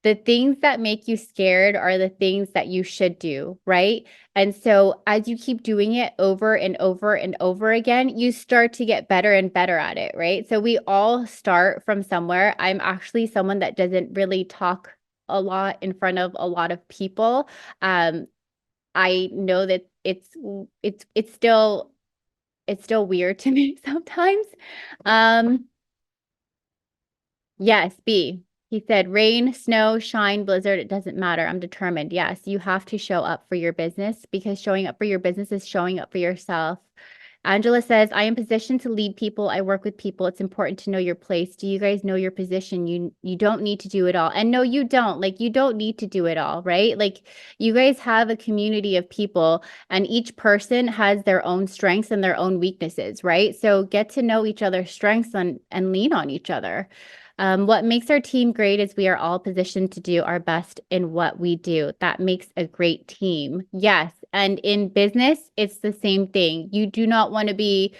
the things that make you scared are the things that you should do, right? And so as you keep doing it over and over and over again, you start to get better and better at it, right? So we all start from somewhere. I'm actually someone that doesn't really talk a lot in front of a lot of people. I know that it's still weird to me sometimes. Um, Yes, B. He said, rain, snow, shine, blizzard, it doesn't matter. I'm determined. Yes, you have to show up for your business because showing up for your business is showing up for yourself. Angela says, I am positioned to lead people. I work with people. It's important to know your place. Do you guys know your position? You don't need to do it all. And no, you don't. Like you don't need to do it all, right? Like you guys have a community of people and each person has their own strengths and their own weaknesses, right? So get to know each other's strengths and lean on each other. What makes our team great is we are all positioned to do our best in what we do. That makes a great team. Yes. And in business, it's the same thing. You do not want to be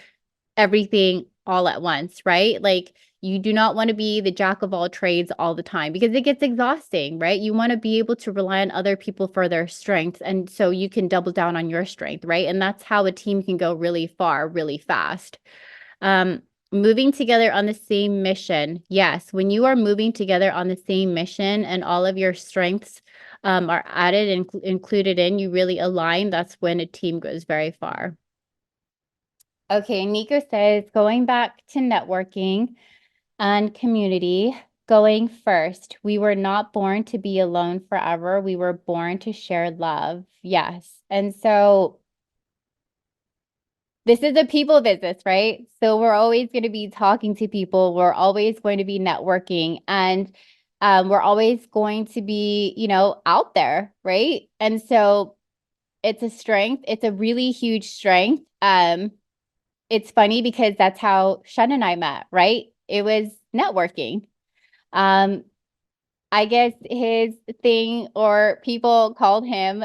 everything all at once, right? Like you do not want to be the jack of all trades all the time because it gets exhausting, right? You want to be able to rely on other people for their strengths. And so you can double down on your strength, right? And that's how a team can go really far, really fast. Um, Moving together on the same mission. Yes, when you are moving together on the same mission and all of your strengths are added and included in, you really align. That's when a team goes very far. Okay, Nico says, going back to networking and community, going first. We were not born to be alone forever. We were born to share love. Yes. And so this is a people business, right? So we're always going to be talking to people. We're always going to be networking and we're always going to be, out there, right? And so it's a strength. It's a really huge strength. It's funny because that's how Shen and I met, right? It was networking. Um, I guess his thing or people called him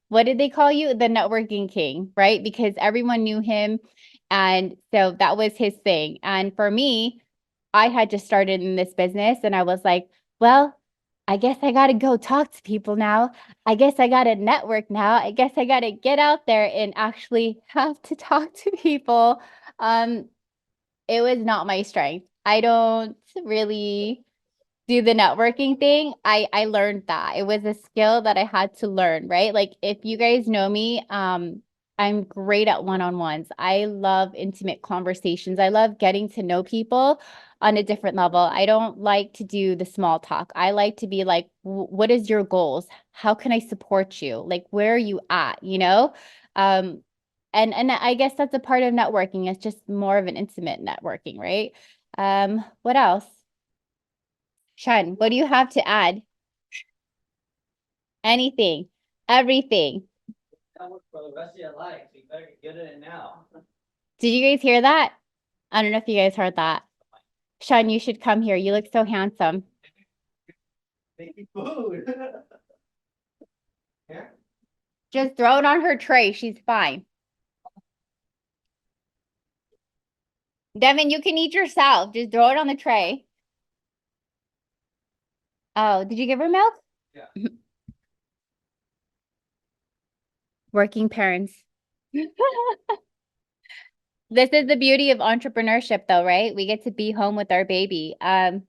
what did they call you? The networking king, right? Because everyone knew him. And so that was his thing. And for me, I had just started in this business and I was like, well, I guess I got to go talk to people now. I guess I got to network now. I guess I got to get out there and actually have to talk to people. Um, it was not my strength. I don't really do the networking thing. I learned that. It was a skill that I had to learn, right? Like if you guys know me, I'm great at one-on-ones. I love intimate conversations. I love getting to know people on a different level. I don't like to do the small talk. I like to be like, what is your goals? How can I support you? Like, where are you at? Um, and I guess that's a part of networking. It's just more of an intimate networking, right? What else? Shen, what do you have to add? Anything, everything. For the rest of your life, you better get it now. Did you guys hear that? I don't know if you guys heard that. Shen, you should come here. You look so handsome. Making food. Here? Just throw it on her tray. She's fine. Devin, you can eat yourself. Just throw it on the tray. Oh, did you give her milk? Yeah. Working parents. This is the beauty of entrepreneurship though, right? We get to be home with our baby. I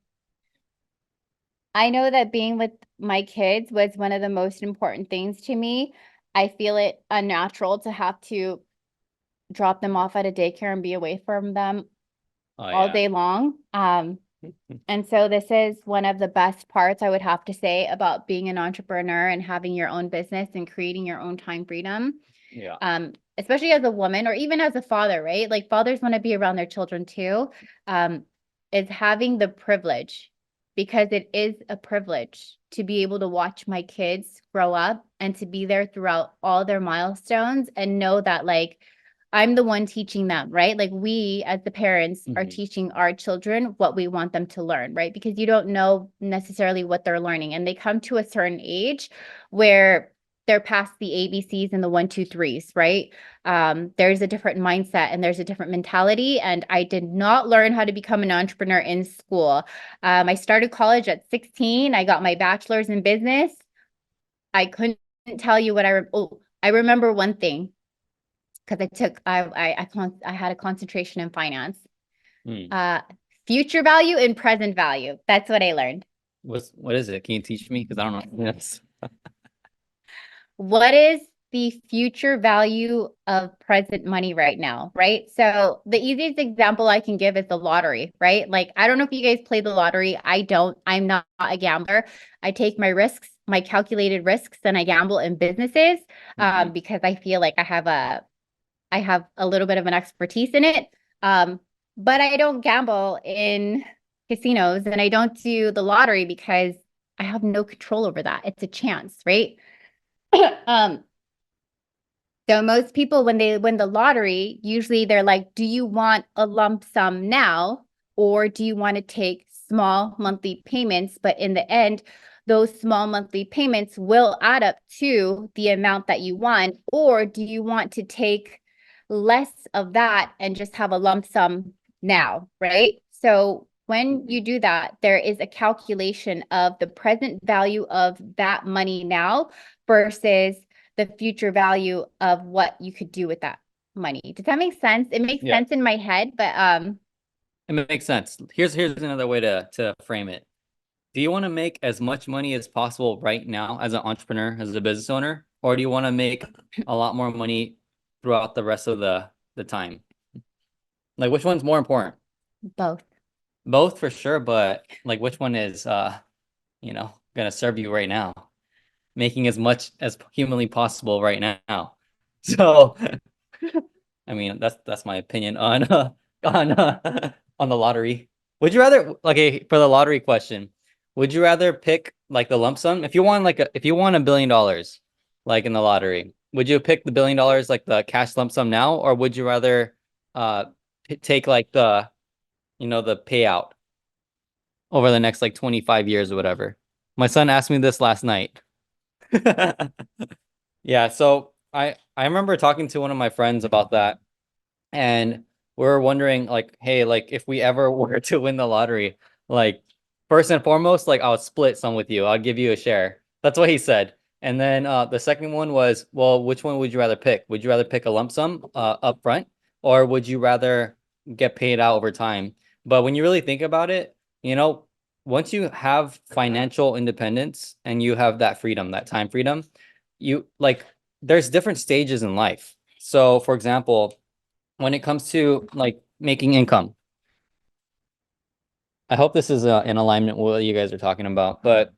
know that being with my kids was one of the most important things to me. I feel it unnatural to have to drop them off at a daycare and be away from them all day long. And so this is one of the best parts I would have to say about being an entrepreneur and having your own business and creating your own time freedom. Yeah. Especially as a woman or even as a father, right? Like fathers want to be around their children too. Is having the privilege because it is a privilege to be able to watch my kids grow up and to be there throughout all their milestones and know that like I'm the one teaching them, right? Like we as the parents are teaching our children what we want them to learn, right? Because you don't know necessarily what they're learning and they come to a certain age where they're past the ABCs and the one, two, threes, right? There's a different mindset and there's a different mentality. And I did not learn how to become an entrepreneur in school. I started college at 16. I got my bachelor's in business. I couldn't tell you what I remember one thing because I had a concentration in finance. Hmm. Uh, Future value and present value. That's what I learned. What is it? Can you teach me? Because I don't know. Yes. What is the future value of present money right now, right? So the easiest example I can give is the lottery, right? Like, I don't know if you guys play the lottery. I don't. I'm not a gambler. I take my risks, my calculated risks, and I gamble in businesses Mhm. because I feel like I have a little bit of an expertise in it. Um, but I don't gamble in casinos and I don't do the lottery because I have no control over that. It's a chance, right? um, so most people, when they win the lottery, usually they're like, do you want a lump sum now, or do you want to take small monthly payments? But in the end, those small monthly payments will add up to the amount that you want, or do you want to take less of that and just have a lump sum now, right? So when you do that, there is a calculation of the present value of that money now versus the future value of what you could do with that money. Does that make sense? It makes Yeah, sense in my head, but it makes sense. Here's another way to frame it. Do you want to make as much money as possible right now as an entrepreneur, as a business owner, or do you want to make a lot more money throughout the rest of the time? Like which one's more important? both. Both for sure, but like which one is gonna serve you right now? Making as much as humanly possible right now. So I mean, that's my opinion on on the lottery. Would you rather, okay, for the lottery question, would you rather pick like the lump sum? If you won $1 billion like in the lottery, would you pick the $1 billion like the cash lump sum now, or would you rather uh take like the payout over the next like 25 years or whatever? My son asked me this last night. Yeah, so I remember talking to one of my friends about that. And we're wondering like, hey, like if we ever were to win the lottery, like first and foremost, like I'll split some with you. I'll give you a share. That's what he said. And then the second one was, well, which one would you rather pick? Would you rather pick a lump sum up front, or would you rather get paid out over time? But when you really think about it, you know, once you have financial independence and you have that freedom, that time freedom, you like there's different stages in life. So, for example, when it comes to like making income. I hope this is in alignment with what you guys are talking about. But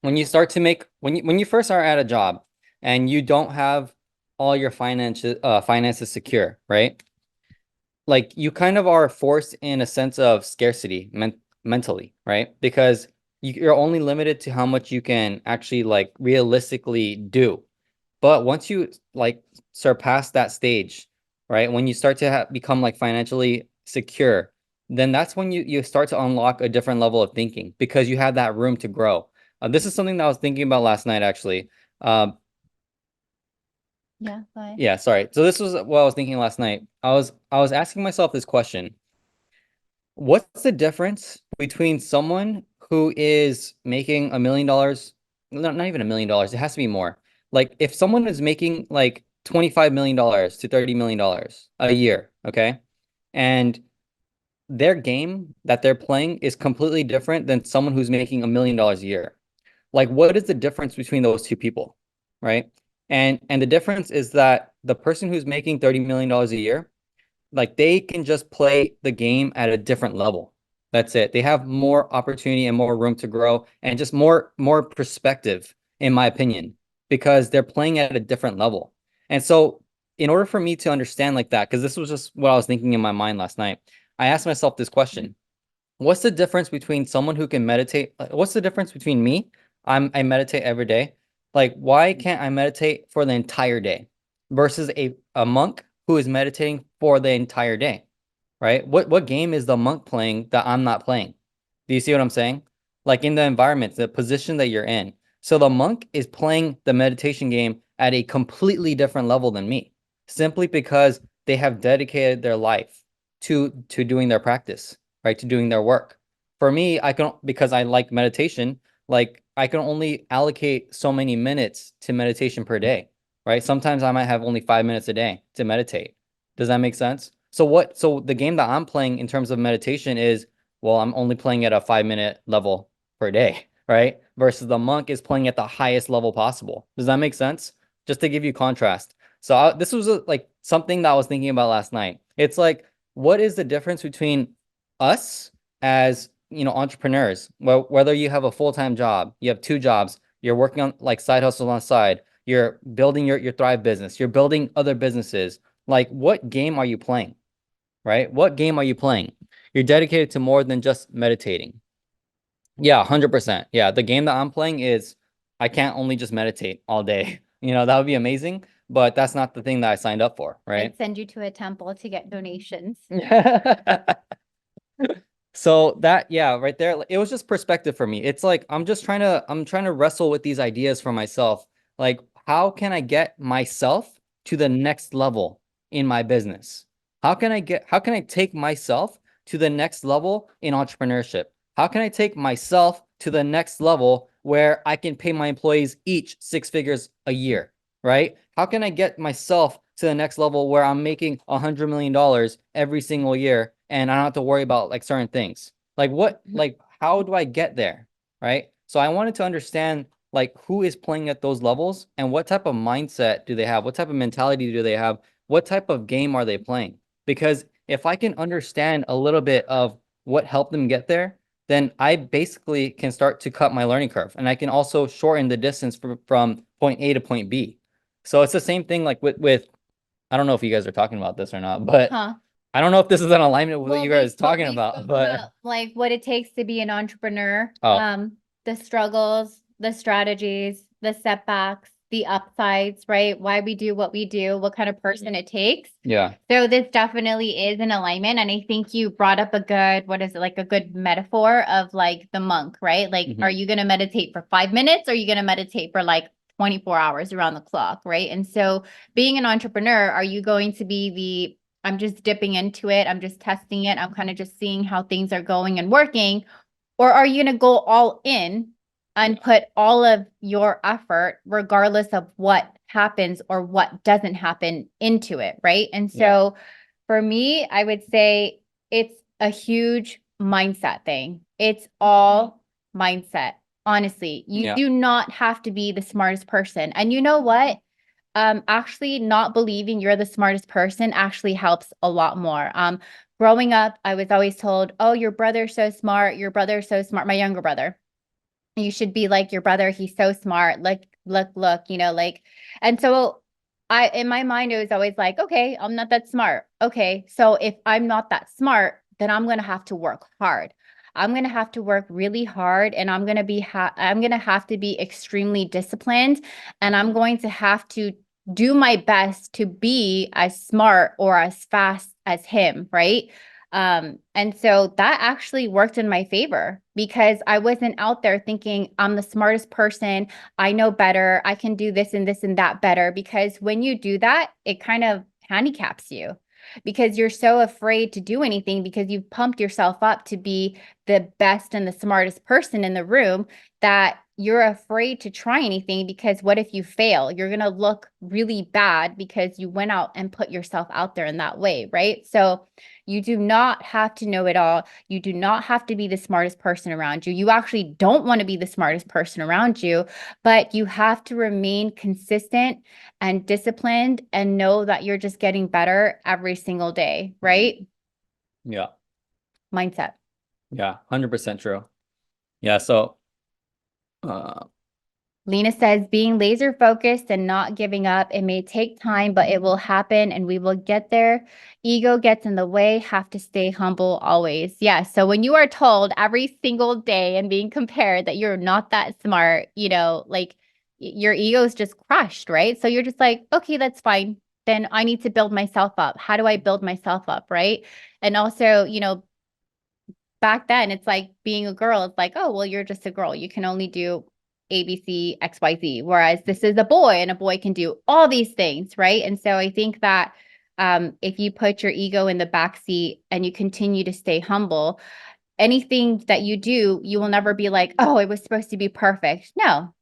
when you start to make when you first are at a job and you don't have all your finances secure, right? Like you kind of are forced in a sense of scarcity mentally, right? Because you're only limited to how much you can actually like realistically do. But once you like surpass that stage, right? When you start to become like financially secure, then that's when you start to unlock a different level of thinking because you have that room to grow. This is something that I was thinking about last night, actually. Um, Yeah, bye. yeah, sorry. So this was what I was thinking last night. I was asking myself this question. What's the difference between someone who is making $1 million, not even $1 million, it has to be more. Like if someone is making like $25 million to $30 million a year, okay? And their game that they're playing is completely different than someone who's making $1 million a year. Like what is the difference between those two people, right? And the difference is that the person who's making $30 million a year, like they can just play the game at a different level. That's it. They have more opportunity and more room to grow and just more perspective, in my opinion, because they're playing at a different level. And so, in order for me to understand like that, because this was just what I was thinking in my mind last night, I asked myself this question. What's the difference between someone who can meditate? What's the difference between me? I meditate every day. Like, why can't I meditate for the entire day versus a monk who is meditating for the entire day? Right? What game is the monk playing that I'm not playing? Do you see what I'm saying? Like in the environment, the position that you're in. So the monk is playing the meditation game at a completely different level than me, simply because they have dedicated their life to doing their practice, right? To doing their work. For me, I can, because I like meditation, like I can only allocate so many minutes to meditation per day, right? Sometimes I might have only 5 minutes a day to meditate. Does that make sense? So the game that I'm playing in terms of meditation is, well, I'm only playing at a 5 minute level per day, right? Versus the monk is playing at the highest level possible. Does that make sense? Just to give you contrast. So this was like something that I was thinking about last night. It's like, what is the difference between us as, entrepreneurs? Well, whether you have a full-time job, you have two jobs, you're working on like side hustles on the side, you're building your Thrive business, you're building other businesses. Like, what game are you playing, right? What game are you playing? You're dedicated to more than just meditating. Yeah, 100%. Yeah, the game that I'm playing is I can't only just meditate all day. That would be amazing, but that's not the thing that I signed up for, I'd right? send you to a temple to get donations. So that, yeah, right there, it was just perspective for me. It's like I'm trying to wrestle with these ideas for myself. Like, how can I get myself to the next level in my business? How can I take myself to the next level in entrepreneurship? How can I take myself to the next level where I can pay my employees each 6 figures a year, right? How can I get myself to the next level where I'm making $100 million every single year and I don't have to worry about like certain things? Like how do I get there? Right. So I wanted to understand like who is playing at those levels and what type of mindset do they have? What type of mentality do they have? What type of game are they playing? Because if I can understand a little bit of what helped them get there, then I basically can start to cut my learning curve and I can also shorten the distance from point A to point B. So it's the same thing like with I don't know if you guys are talking about this or not, but Huh. I don't know if this is in alignment with what Well, you guys are talking we about, spoke but about like what it takes to be an entrepreneur, oh, the struggles, the strategies, the setbacks, the upsides, right? Why we do what we do, what kind of person it takes. yeah. So this definitely is an alignment. And I think you brought up a good, what is it, like a good metaphor of like the monk, right? Like, Mhm. are you going to meditate for 5 minutes or are you going to meditate for like 24 hours around the clock, right? And so being an entrepreneur, are you going to be I'm just dipping into it, I'm just testing it, I'm kind of just seeing how things are going and working? Or are you going to go all in and put all of your effort, regardless of what happens or what doesn't happen, into it, right? And Yeah. so for me, I would say it's a huge mindset thing. It's all mindset. Honestly, you Yeah. do not have to be the smartest person. And you know what? Actually not believing you're the smartest person actually helps a lot more. Growing up, I was always told, "Oh, your brother's so smart. Your brother's so smart." My younger brother, you should be like your brother. He's so smart. Look, like, and so in my mind, it was always like, okay, I'm not that smart. Okay. So if I'm not that smart, then I'm going to have to work hard. I'm going to have to work really hard and I'm going to have to be extremely disciplined and I'm going to have to do my best to be as smart or as fast as him, right? And so that actually worked in my favor because I wasn't out there thinking I'm the smartest person. I know better. I can do this and that better. Because when you do that, it kind of handicaps you because you're so afraid to do anything because you've pumped yourself up to be the best and the smartest person in the room that you're afraid to try anything because what if you fail? You're going to look really bad because you went out and put yourself out there in that way, right? So you do not have to know it all. You do not have to be the smartest person around you. You actually don't want to be the smartest person around you, but you have to remain consistent and disciplined and know that you're just getting better every single day, right? Yeah. Mindset. Yeah. 100% true. Yeah. So, uh, Lena says, being laser focused and not giving up. It may take time, but it will happen and we will get there. Ego gets in the way, have to stay humble always. Yeah. So when you are told every single day and being compared that you're not that smart, like your ego is just crushed, right? So you're just like, okay, that's fine. Then I need to build myself up. How do I build myself up? Right. And also, back then it's like being a girl. It's like, oh, well, you're just a girl. You can only do ABC, XYZ, whereas this is a boy and a boy can do all these things, right? And so I think that if you put your ego in the back seat and you continue to stay humble, anything that you do, you will never be like, oh, it was supposed to be perfect. No,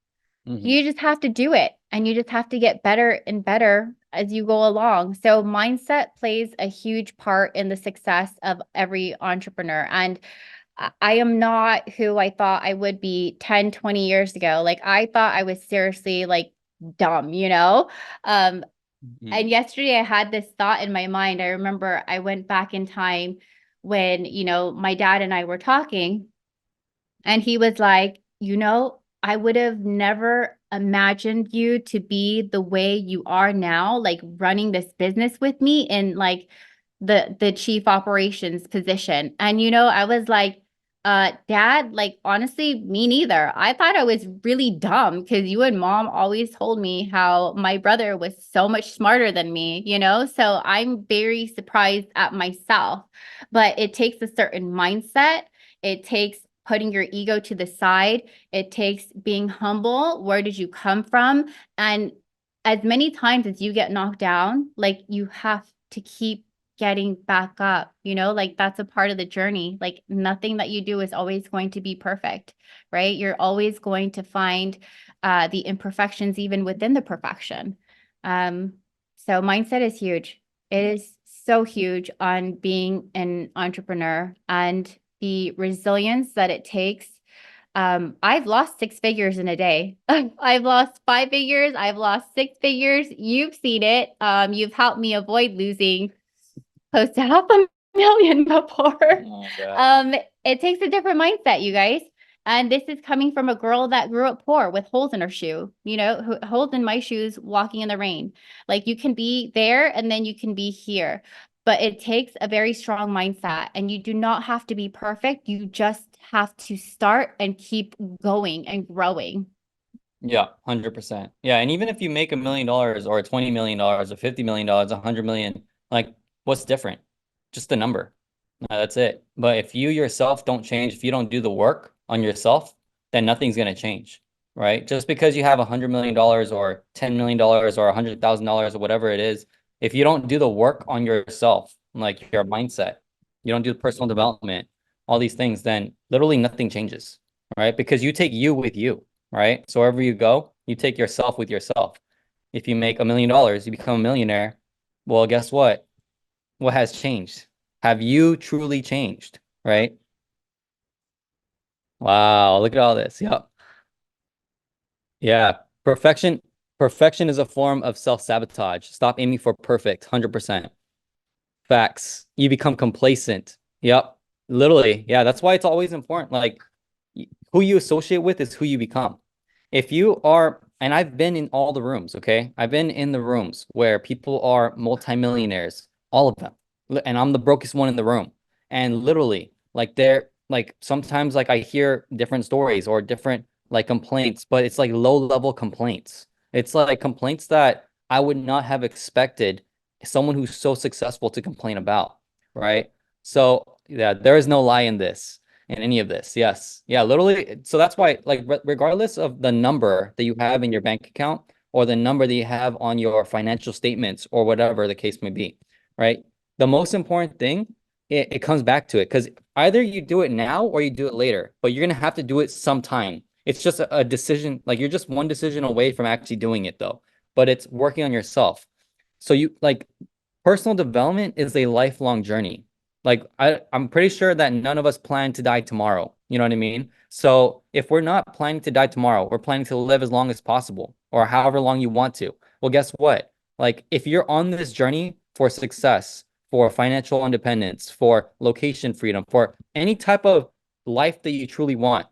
you just have to do it and you just have to get better and better as you go along. So mindset plays a huge part in the success of every entrepreneur. And I am not who I thought I would be 10, 20 years ago. Like I thought I was seriously like dumb, you know? Um, and yesterday I had this thought in my mind. I remember I went back in time when, my dad and I were talking, and he was like, I would have never imagined you to be the way you are now, like running this business with me in like the chief operations position. And I was like, Dad, like honestly, me neither. I thought I was really dumb because you and mom always told me how my brother was so much smarter than me, So I'm very surprised at myself. But it takes a certain mindset. It takes putting your ego to the side. It takes being humble. Where did you come from? And as many times as you get knocked down, like you have to keep getting back up, like that's a part of the journey. Like nothing that you do is always going to be perfect, right? You're always going to find the imperfections even within the perfection. So mindset is huge. It is so huge on being an entrepreneur and the resilience that it takes. I've lost 6 figures in a day. I've lost 5 figures. I've lost 6 figures. You've seen it. You've helped me avoid losing close to 500,000 before. Oh my God. It takes a different mindset, you guys. And this is coming from a girl that grew up poor with holes in her shoe, holes in my shoes walking in the rain. Like you can be there and then you can be here. But it takes a very strong mindset and you do not have to be perfect. You just have to start and keep going and growing. Yeah, 100%. Yeah, and even if you make $1 million or $20 million or $50 million, 100 million, like what's different? Just the number. That's it. But if you yourself don't change, if you don't do the work on yourself, then nothing's gonna change, right? Just because you have $100 million or $10 million or $100,000 or whatever it is, if you don't do the work on yourself, like your mindset, you don't do personal development, all these things, then literally nothing changes, right? Because you take you with you, right? So wherever you go, you take yourself with yourself. If you make $1 million, you become a millionaire. Well, guess what? What has changed? Have you truly changed? Right? Wow, look at all this. Yep. Yeah. Perfection is a form of self-sabotage. Stop aiming for perfect, 100%. Facts. You become complacent. Yep. Literally. Yeah, that's why it's always important. Like who you associate with is who you become. If you are, and I've been in all the rooms, okay? I've been in the rooms where people are multimillionaires, all of them. And I'm the brokest one in the room. And literally, like they're like sometimes like I hear different stories or different like complaints, but it's like low level complaints. It's like complaints that I would not have expected someone who's so successful to complain about, right? So yeah, there is no lie in any of this. Yes. Yeah, literally. So that's why, like, regardless of the number that you have in your bank account or the number that you have on your financial statements or whatever the case may be, right? The most important thing, it comes back to it because either you do it now or you do it later, but you're going to have to do it sometime. It's just a decision. Like, you're just one decision away from actually doing it, though, but it's working on yourself. So you like personal development is a lifelong journey. Like I'm pretty sure that none of us plan to die tomorrow. You know what I mean? So if we're not planning to die tomorrow, we're planning to live as long as possible or however long you want to. Well, guess what? Like if you're on this journey for success, for financial independence, for location freedom, for any type of life that you truly want,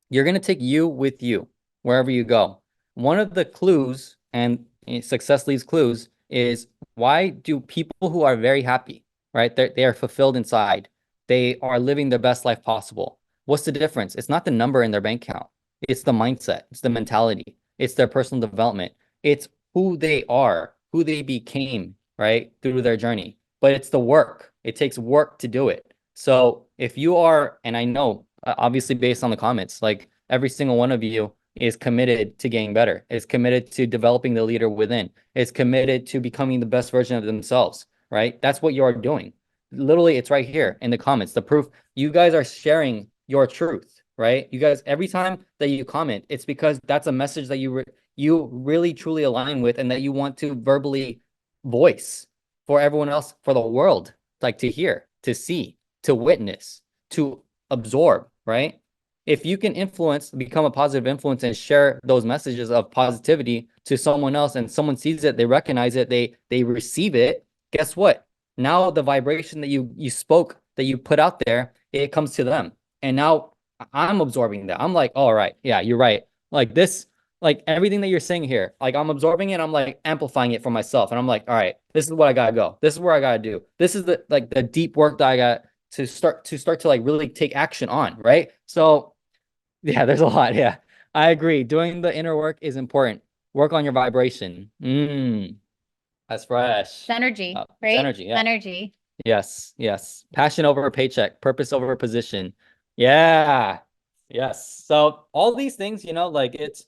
you're going to take you with you wherever you go. One of the clues, and success leaves clues, is why do people who are very happy, right? They are fulfilled inside. They are living their best life possible. What's the difference? It's not the number in their bank account. It's the mindset. It's the mentality. It's their personal development. It's who they are, who they became, right? Through their journey. But it's the work. It takes work to do it. So if you are, and I know obviously based on the comments, like every single one of you is committed to getting better, is committed to developing the leader within, is committed to becoming the best version of themselves, right? That's what you're doing. Literally, it's right here in the comments. The proof, you guys are sharing your truth, right? You guys, every time that you comment, it's because that's a message that you really truly align with and that you want to verbally voice for everyone else, for the world, like to hear, to see, to witness, to absorb, right? If you can influence, become a positive influence and share those messages of positivity to someone else and someone sees it, they recognize it, they receive it, guess what? Now the vibration that you spoke, that you put out there, it comes to them. And now I'm absorbing that. I'm like, all right, yeah, you're right. Like this, like everything that you're saying here, like I'm absorbing it, I'm like amplifying it for myself. And I'm like, all right, this is what I gotta go. This is where I gotta do. This is the like the deep work that I got to like really take action on, right? So yeah, there's a lot. Yeah, I agree. Doing the inner work is important. Work on your vibration. That's fresh. It's energy, It's right? energy. Yeah. Energy. Yes. Yes. Passion over a paycheck. Purpose over a position. Yeah. Yes. So all these things, like it's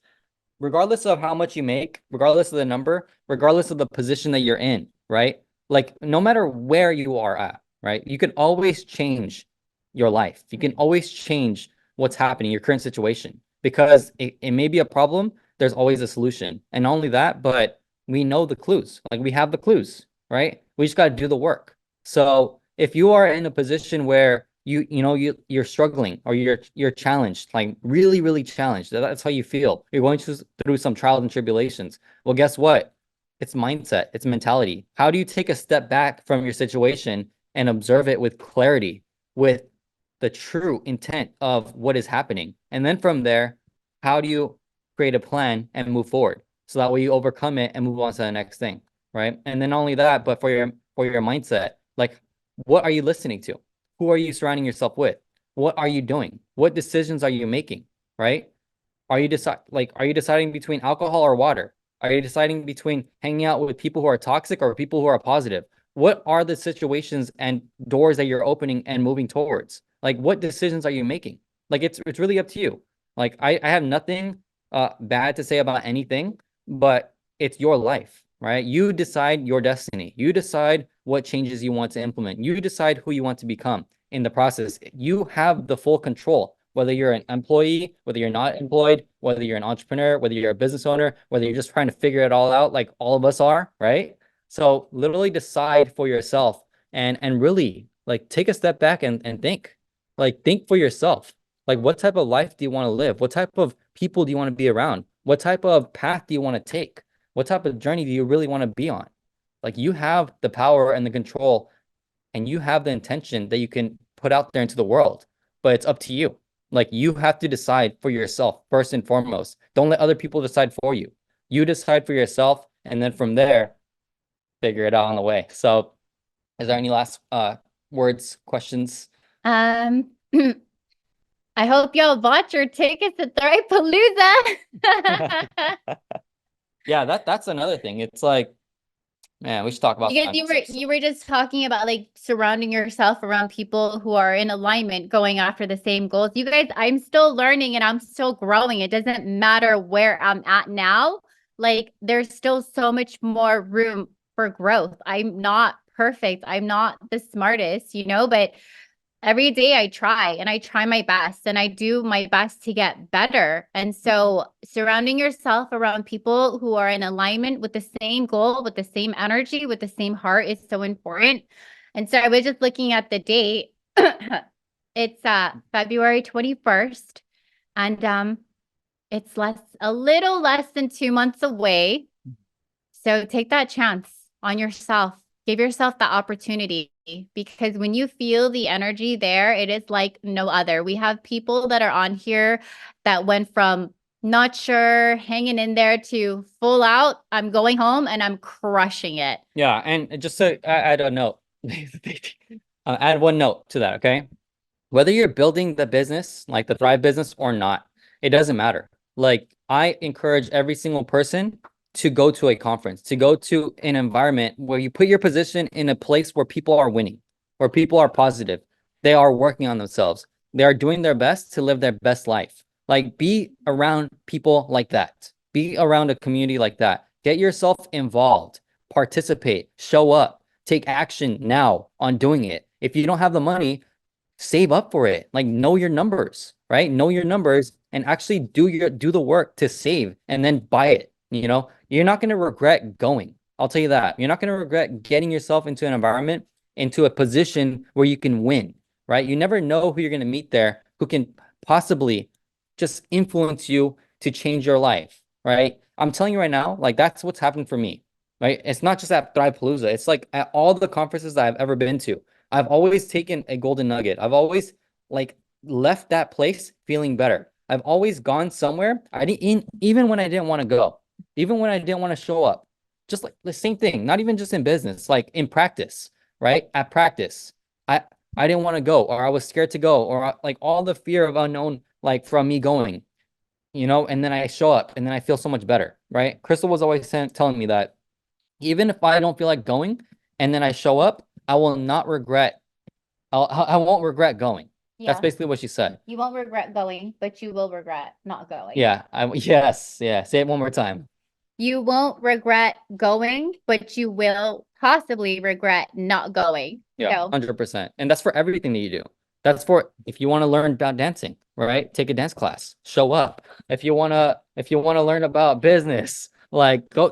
regardless of how much you make, regardless of the number, regardless of the position that you're in, right? Like no matter where you are at, right? You can always change your life. You can always change what's happening, your current situation, because it may be a problem. There's always a solution. And not only that, but we know the clues. Like we have the clues, right? We just got to do the work. So if you are in a position where you're struggling or you're challenged, like really, really challenged. That's how you feel. You're going through some trials and tribulations. Well, guess what? It's mindset, it's mentality. How do you take a step back from your situation and observe it with clarity, with the true intent of what is happening? And then from there, how do you create a plan and move forward? So that way you overcome it and move on to the next thing, right? And then not only that, but for your mindset, like what are you listening to? Who are you surrounding yourself with? What are you doing? What decisions are you making? Right? Are you deciding between alcohol or water? Are you deciding between hanging out with people who are toxic or people who are positive? What are the situations and doors that you're opening and moving towards? Like what decisions are you making? Like it's really up to you. Like I have nothing bad to say about anything, but it's your life, right? You decide your destiny. You decide what changes you want to implement. You decide who you want to become in the process. You have the full control, whether you're an employee, whether you're not employed, whether you're an entrepreneur, whether you're a business owner, whether you're just trying to figure it all out, like all of us are, right? So literally decide for yourself and really like take a step back and think. Like think for yourself. Like what type of life do you want to live? What type of people do you want to be around? What type of path do you want to take? What type of journey do you really want to be on? Like you have the power and the control and you have the intention that you can put out there into the world, but it's up to you. Like you have to decide for yourself first and foremost. Don't let other people decide for you. You decide for yourself, and then from there, figure it out on the way. So, is there any last words, questions? Um, I hope y'all bought your tickets to Thrive-Palooza. Yeah, that's another thing. It's like, man, we should talk about Because you were just talking about like surrounding yourself around people who are in alignment, going after the same goals. You guys, I'm still learning and I'm still growing. It doesn't matter where I'm at now. Like there's still so much more room for growth. I'm not perfect. I'm not the smartest, but every day I try and I try my best and I do my best to get better. And so surrounding yourself around people who are in alignment with the same goal, with the same energy, with the same heart is so important. And so I was just looking at the date. It's February 21st and it's a little less than 2 months away. So take that chance on yourself. Give yourself the opportunity because when you feel the energy there, it is like no other. We have people that are on here that went from not sure, hanging in there to full out. I'm going home and I'm crushing it. Yeah, and just to add a note, add one note to that, okay? Whether you're building the business, like the Thrive business or not, it doesn't matter. Like I encourage every single person to go to a conference, to go to an environment where you put your position in a place where people are winning, where people are positive. They are working on themselves. They are doing their best to live their best life. Like, be around people like that. Be around a community like that. Get yourself involved, participate, show up, take action now on doing it. If you don't have the money, save up for it. Like, know your numbers, right? Know your numbers and actually do the work to save and then buy it. You're not going to regret going. I'll tell you that. You're not going to regret getting yourself into an environment, into a position where you can win, right? You never know who you're going to meet there who can possibly just influence you to change your life, right? I'm telling you right now, like, that's what's happened for me, right? It's not just at Thrivepalooza. It's like at all the conferences that I've ever been to. I've always taken a golden nugget. I've always like left that place feeling better. I've always gone somewhere. I didn't even when I didn't want to go, even when I didn't want to show up. Just like the same thing, not even just in business, like in practice, right? At practice, I I didn't want to go, or I was scared to go, or like all the fear of unknown, like from me going, and then I show up and then I feel so much better, right? Crystal was always telling me that even if I don't feel like going and then I show up, I will not regret. I won't regret going. That's Yeah. basically what she said. You won't regret going, but you will regret not going. Yeah. Yes. Yeah. Say it one more time. You won't regret going, but you will possibly regret not going. Yeah. 100%. And that's for everything that you do. That's for if you want to learn about dancing, right? Take a dance class. Show up. If you want to learn about business, like go,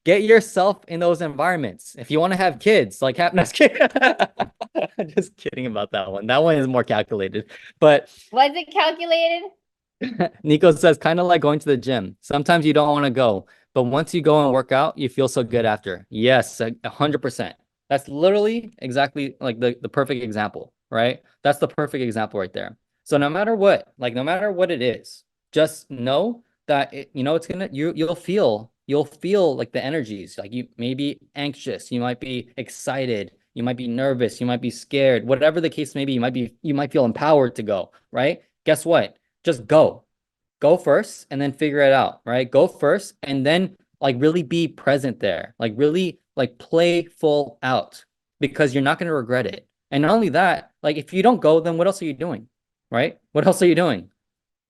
get yourself in those environments. If you want to have kids, like have nice kids. Just kidding about that one. That one is more calculated. But Was it calculated? Nico says, kind of like going to the gym. Sometimes you don't want to go, but once you go and work out, you feel so good after. Yes, 100%. That's literally exactly like the perfect example, right? That's the perfect example right there. So no matter what, like no matter what it is, just know that it's gonna you'll feel like the energies. Like you may be anxious, you might be excited, you might be nervous, you might be scared, whatever the case may be, you might feel empowered to go, right? Guess what? Just go first and then figure it out, right? Go first and then like really be present there, like really like play full out because you're not going to regret it. And not only that, like if you don't go, then what else are you doing, right? What else are you doing?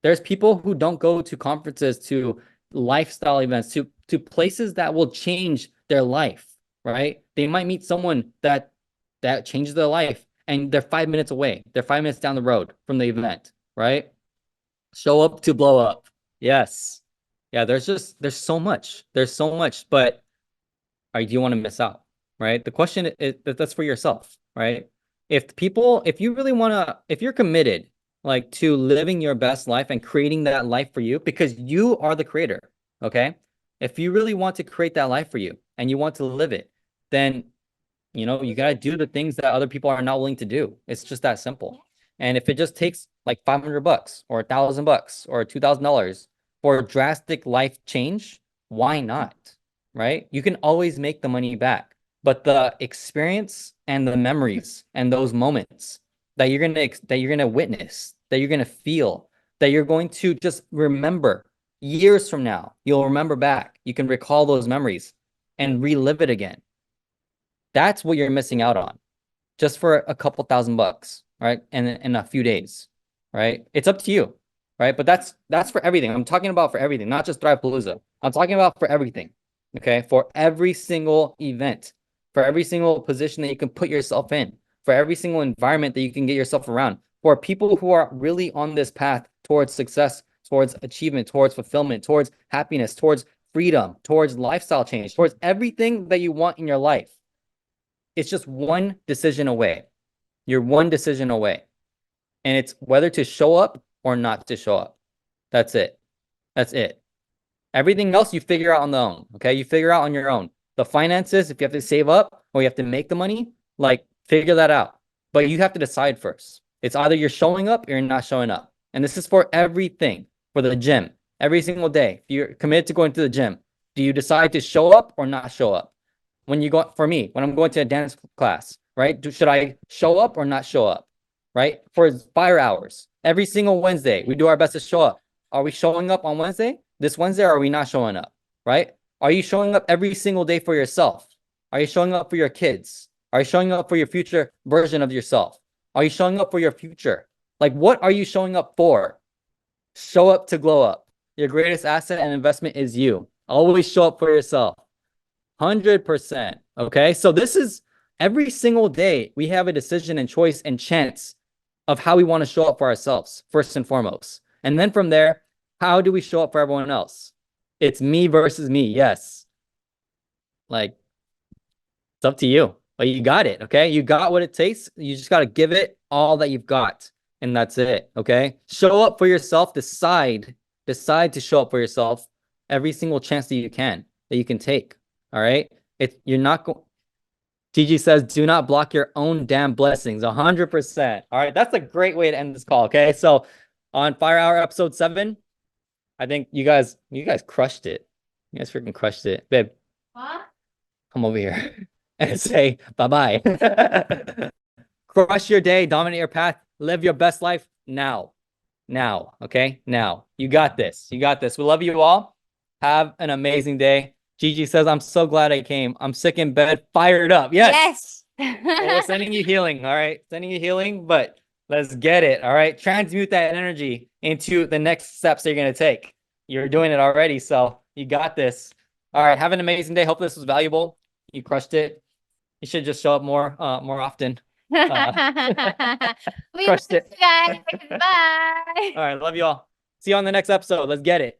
There's people who don't go to conferences, to lifestyle events, to places that will change their life, right? They might meet someone that changes their life and they're 5 minutes away. They're 5 minutes down the road from the event, right? Show up to blow up. Yes. Yeah, there's so much. There's so much, but do you want to miss out? Right? The question is that's for yourself, right? If you really want to, if you're committed like to living your best life and creating that life for you, because you are the creator, okay? If you really want to create that life for you and you want to live it, then you got to do the things that other people are not willing to do. It's just that simple. And if it just takes like $500 or $1,000 or $2,000 for a drastic life change, why not? Right? You can always make the money back, but the experience and the memories and those moments that you're gonna witness, that you're gonna feel, that you're going to just remember years from now, you'll remember back. You can recall those memories and relive it again. That's what you're missing out on just for a couple $1,000, right? And in a few days, right? It's up to you, right? But that's for everything. I'm talking about for everything, not just Thrivepalooza. I'm talking about for everything, okay? For every single event, for every single position that you can put yourself in, for every single environment that you can get yourself around, for people who are really on this path towards success, towards achievement, towards fulfillment, towards happiness, towards freedom, towards lifestyle change, towards everything that you want in your life. It's just one decision away. You're one decision away. And it's whether to show up or not to show up. That's it. That's it. Everything else you figure out on the own. Okay. You figure out on your own. The finances, if you have to save up or you have to make the money, like figure that out. But you have to decide first. It's either you're showing up or you're not showing up. And this is for everything, for the gym. Every single day. If you're committed to going to the gym, do you decide to show up or not show up? For me, when I'm going to a dance class, right? Should I show up or not show up? Right? For fire hours, every single Wednesday, we do our best to show up. Are we showing up on Wednesday? This Wednesday, or are we not showing up? Right? Are you showing up every single day for yourself? Are you showing up for your kids? Are you showing up for your future version of yourself? Are you showing up for your future? Like, what are you showing up for? Show up to glow up. Your greatest asset and investment is you. Always show up for yourself. 100%. Okay. So this is every single day we have a decision and choice and chance of how we want to show up for ourselves, first and foremost. And then from there, how do we show up for everyone else? It's me versus me. Yes. Like, it's up to you. But you got it. Okay. You got what it takes. You just got to give it all that you've got. And that's it. Okay. Show up for yourself. Decide to show up for yourself every single chance that you can take. All right. You're not going. TG says, do not block your own damn blessings. 100%. All right. That's a great way to end this call. Okay. So on Fire Hour episode 7, I think you guys crushed it. You guys freaking crushed it. Babe, Huh? come over here and say bye-bye. Crush your day, dominate your path, live your best life now. Now. Okay. Now. You got this. You got this. We love you all. Have an amazing day. Gigi says, I'm so glad I came. I'm sick in bed, fired up. Yes. Well, we're sending you healing. All right. Sending you healing, but let's get it. All right. Transmute that energy into the next steps that you're going to take. You're doing it already. So you got this. All right. Have an amazing day. Hope this was valuable. You crushed it. You should just show up more often. We Crushed love it. you guys. Bye. All right. Love you all. See you on the next episode. Let's get it.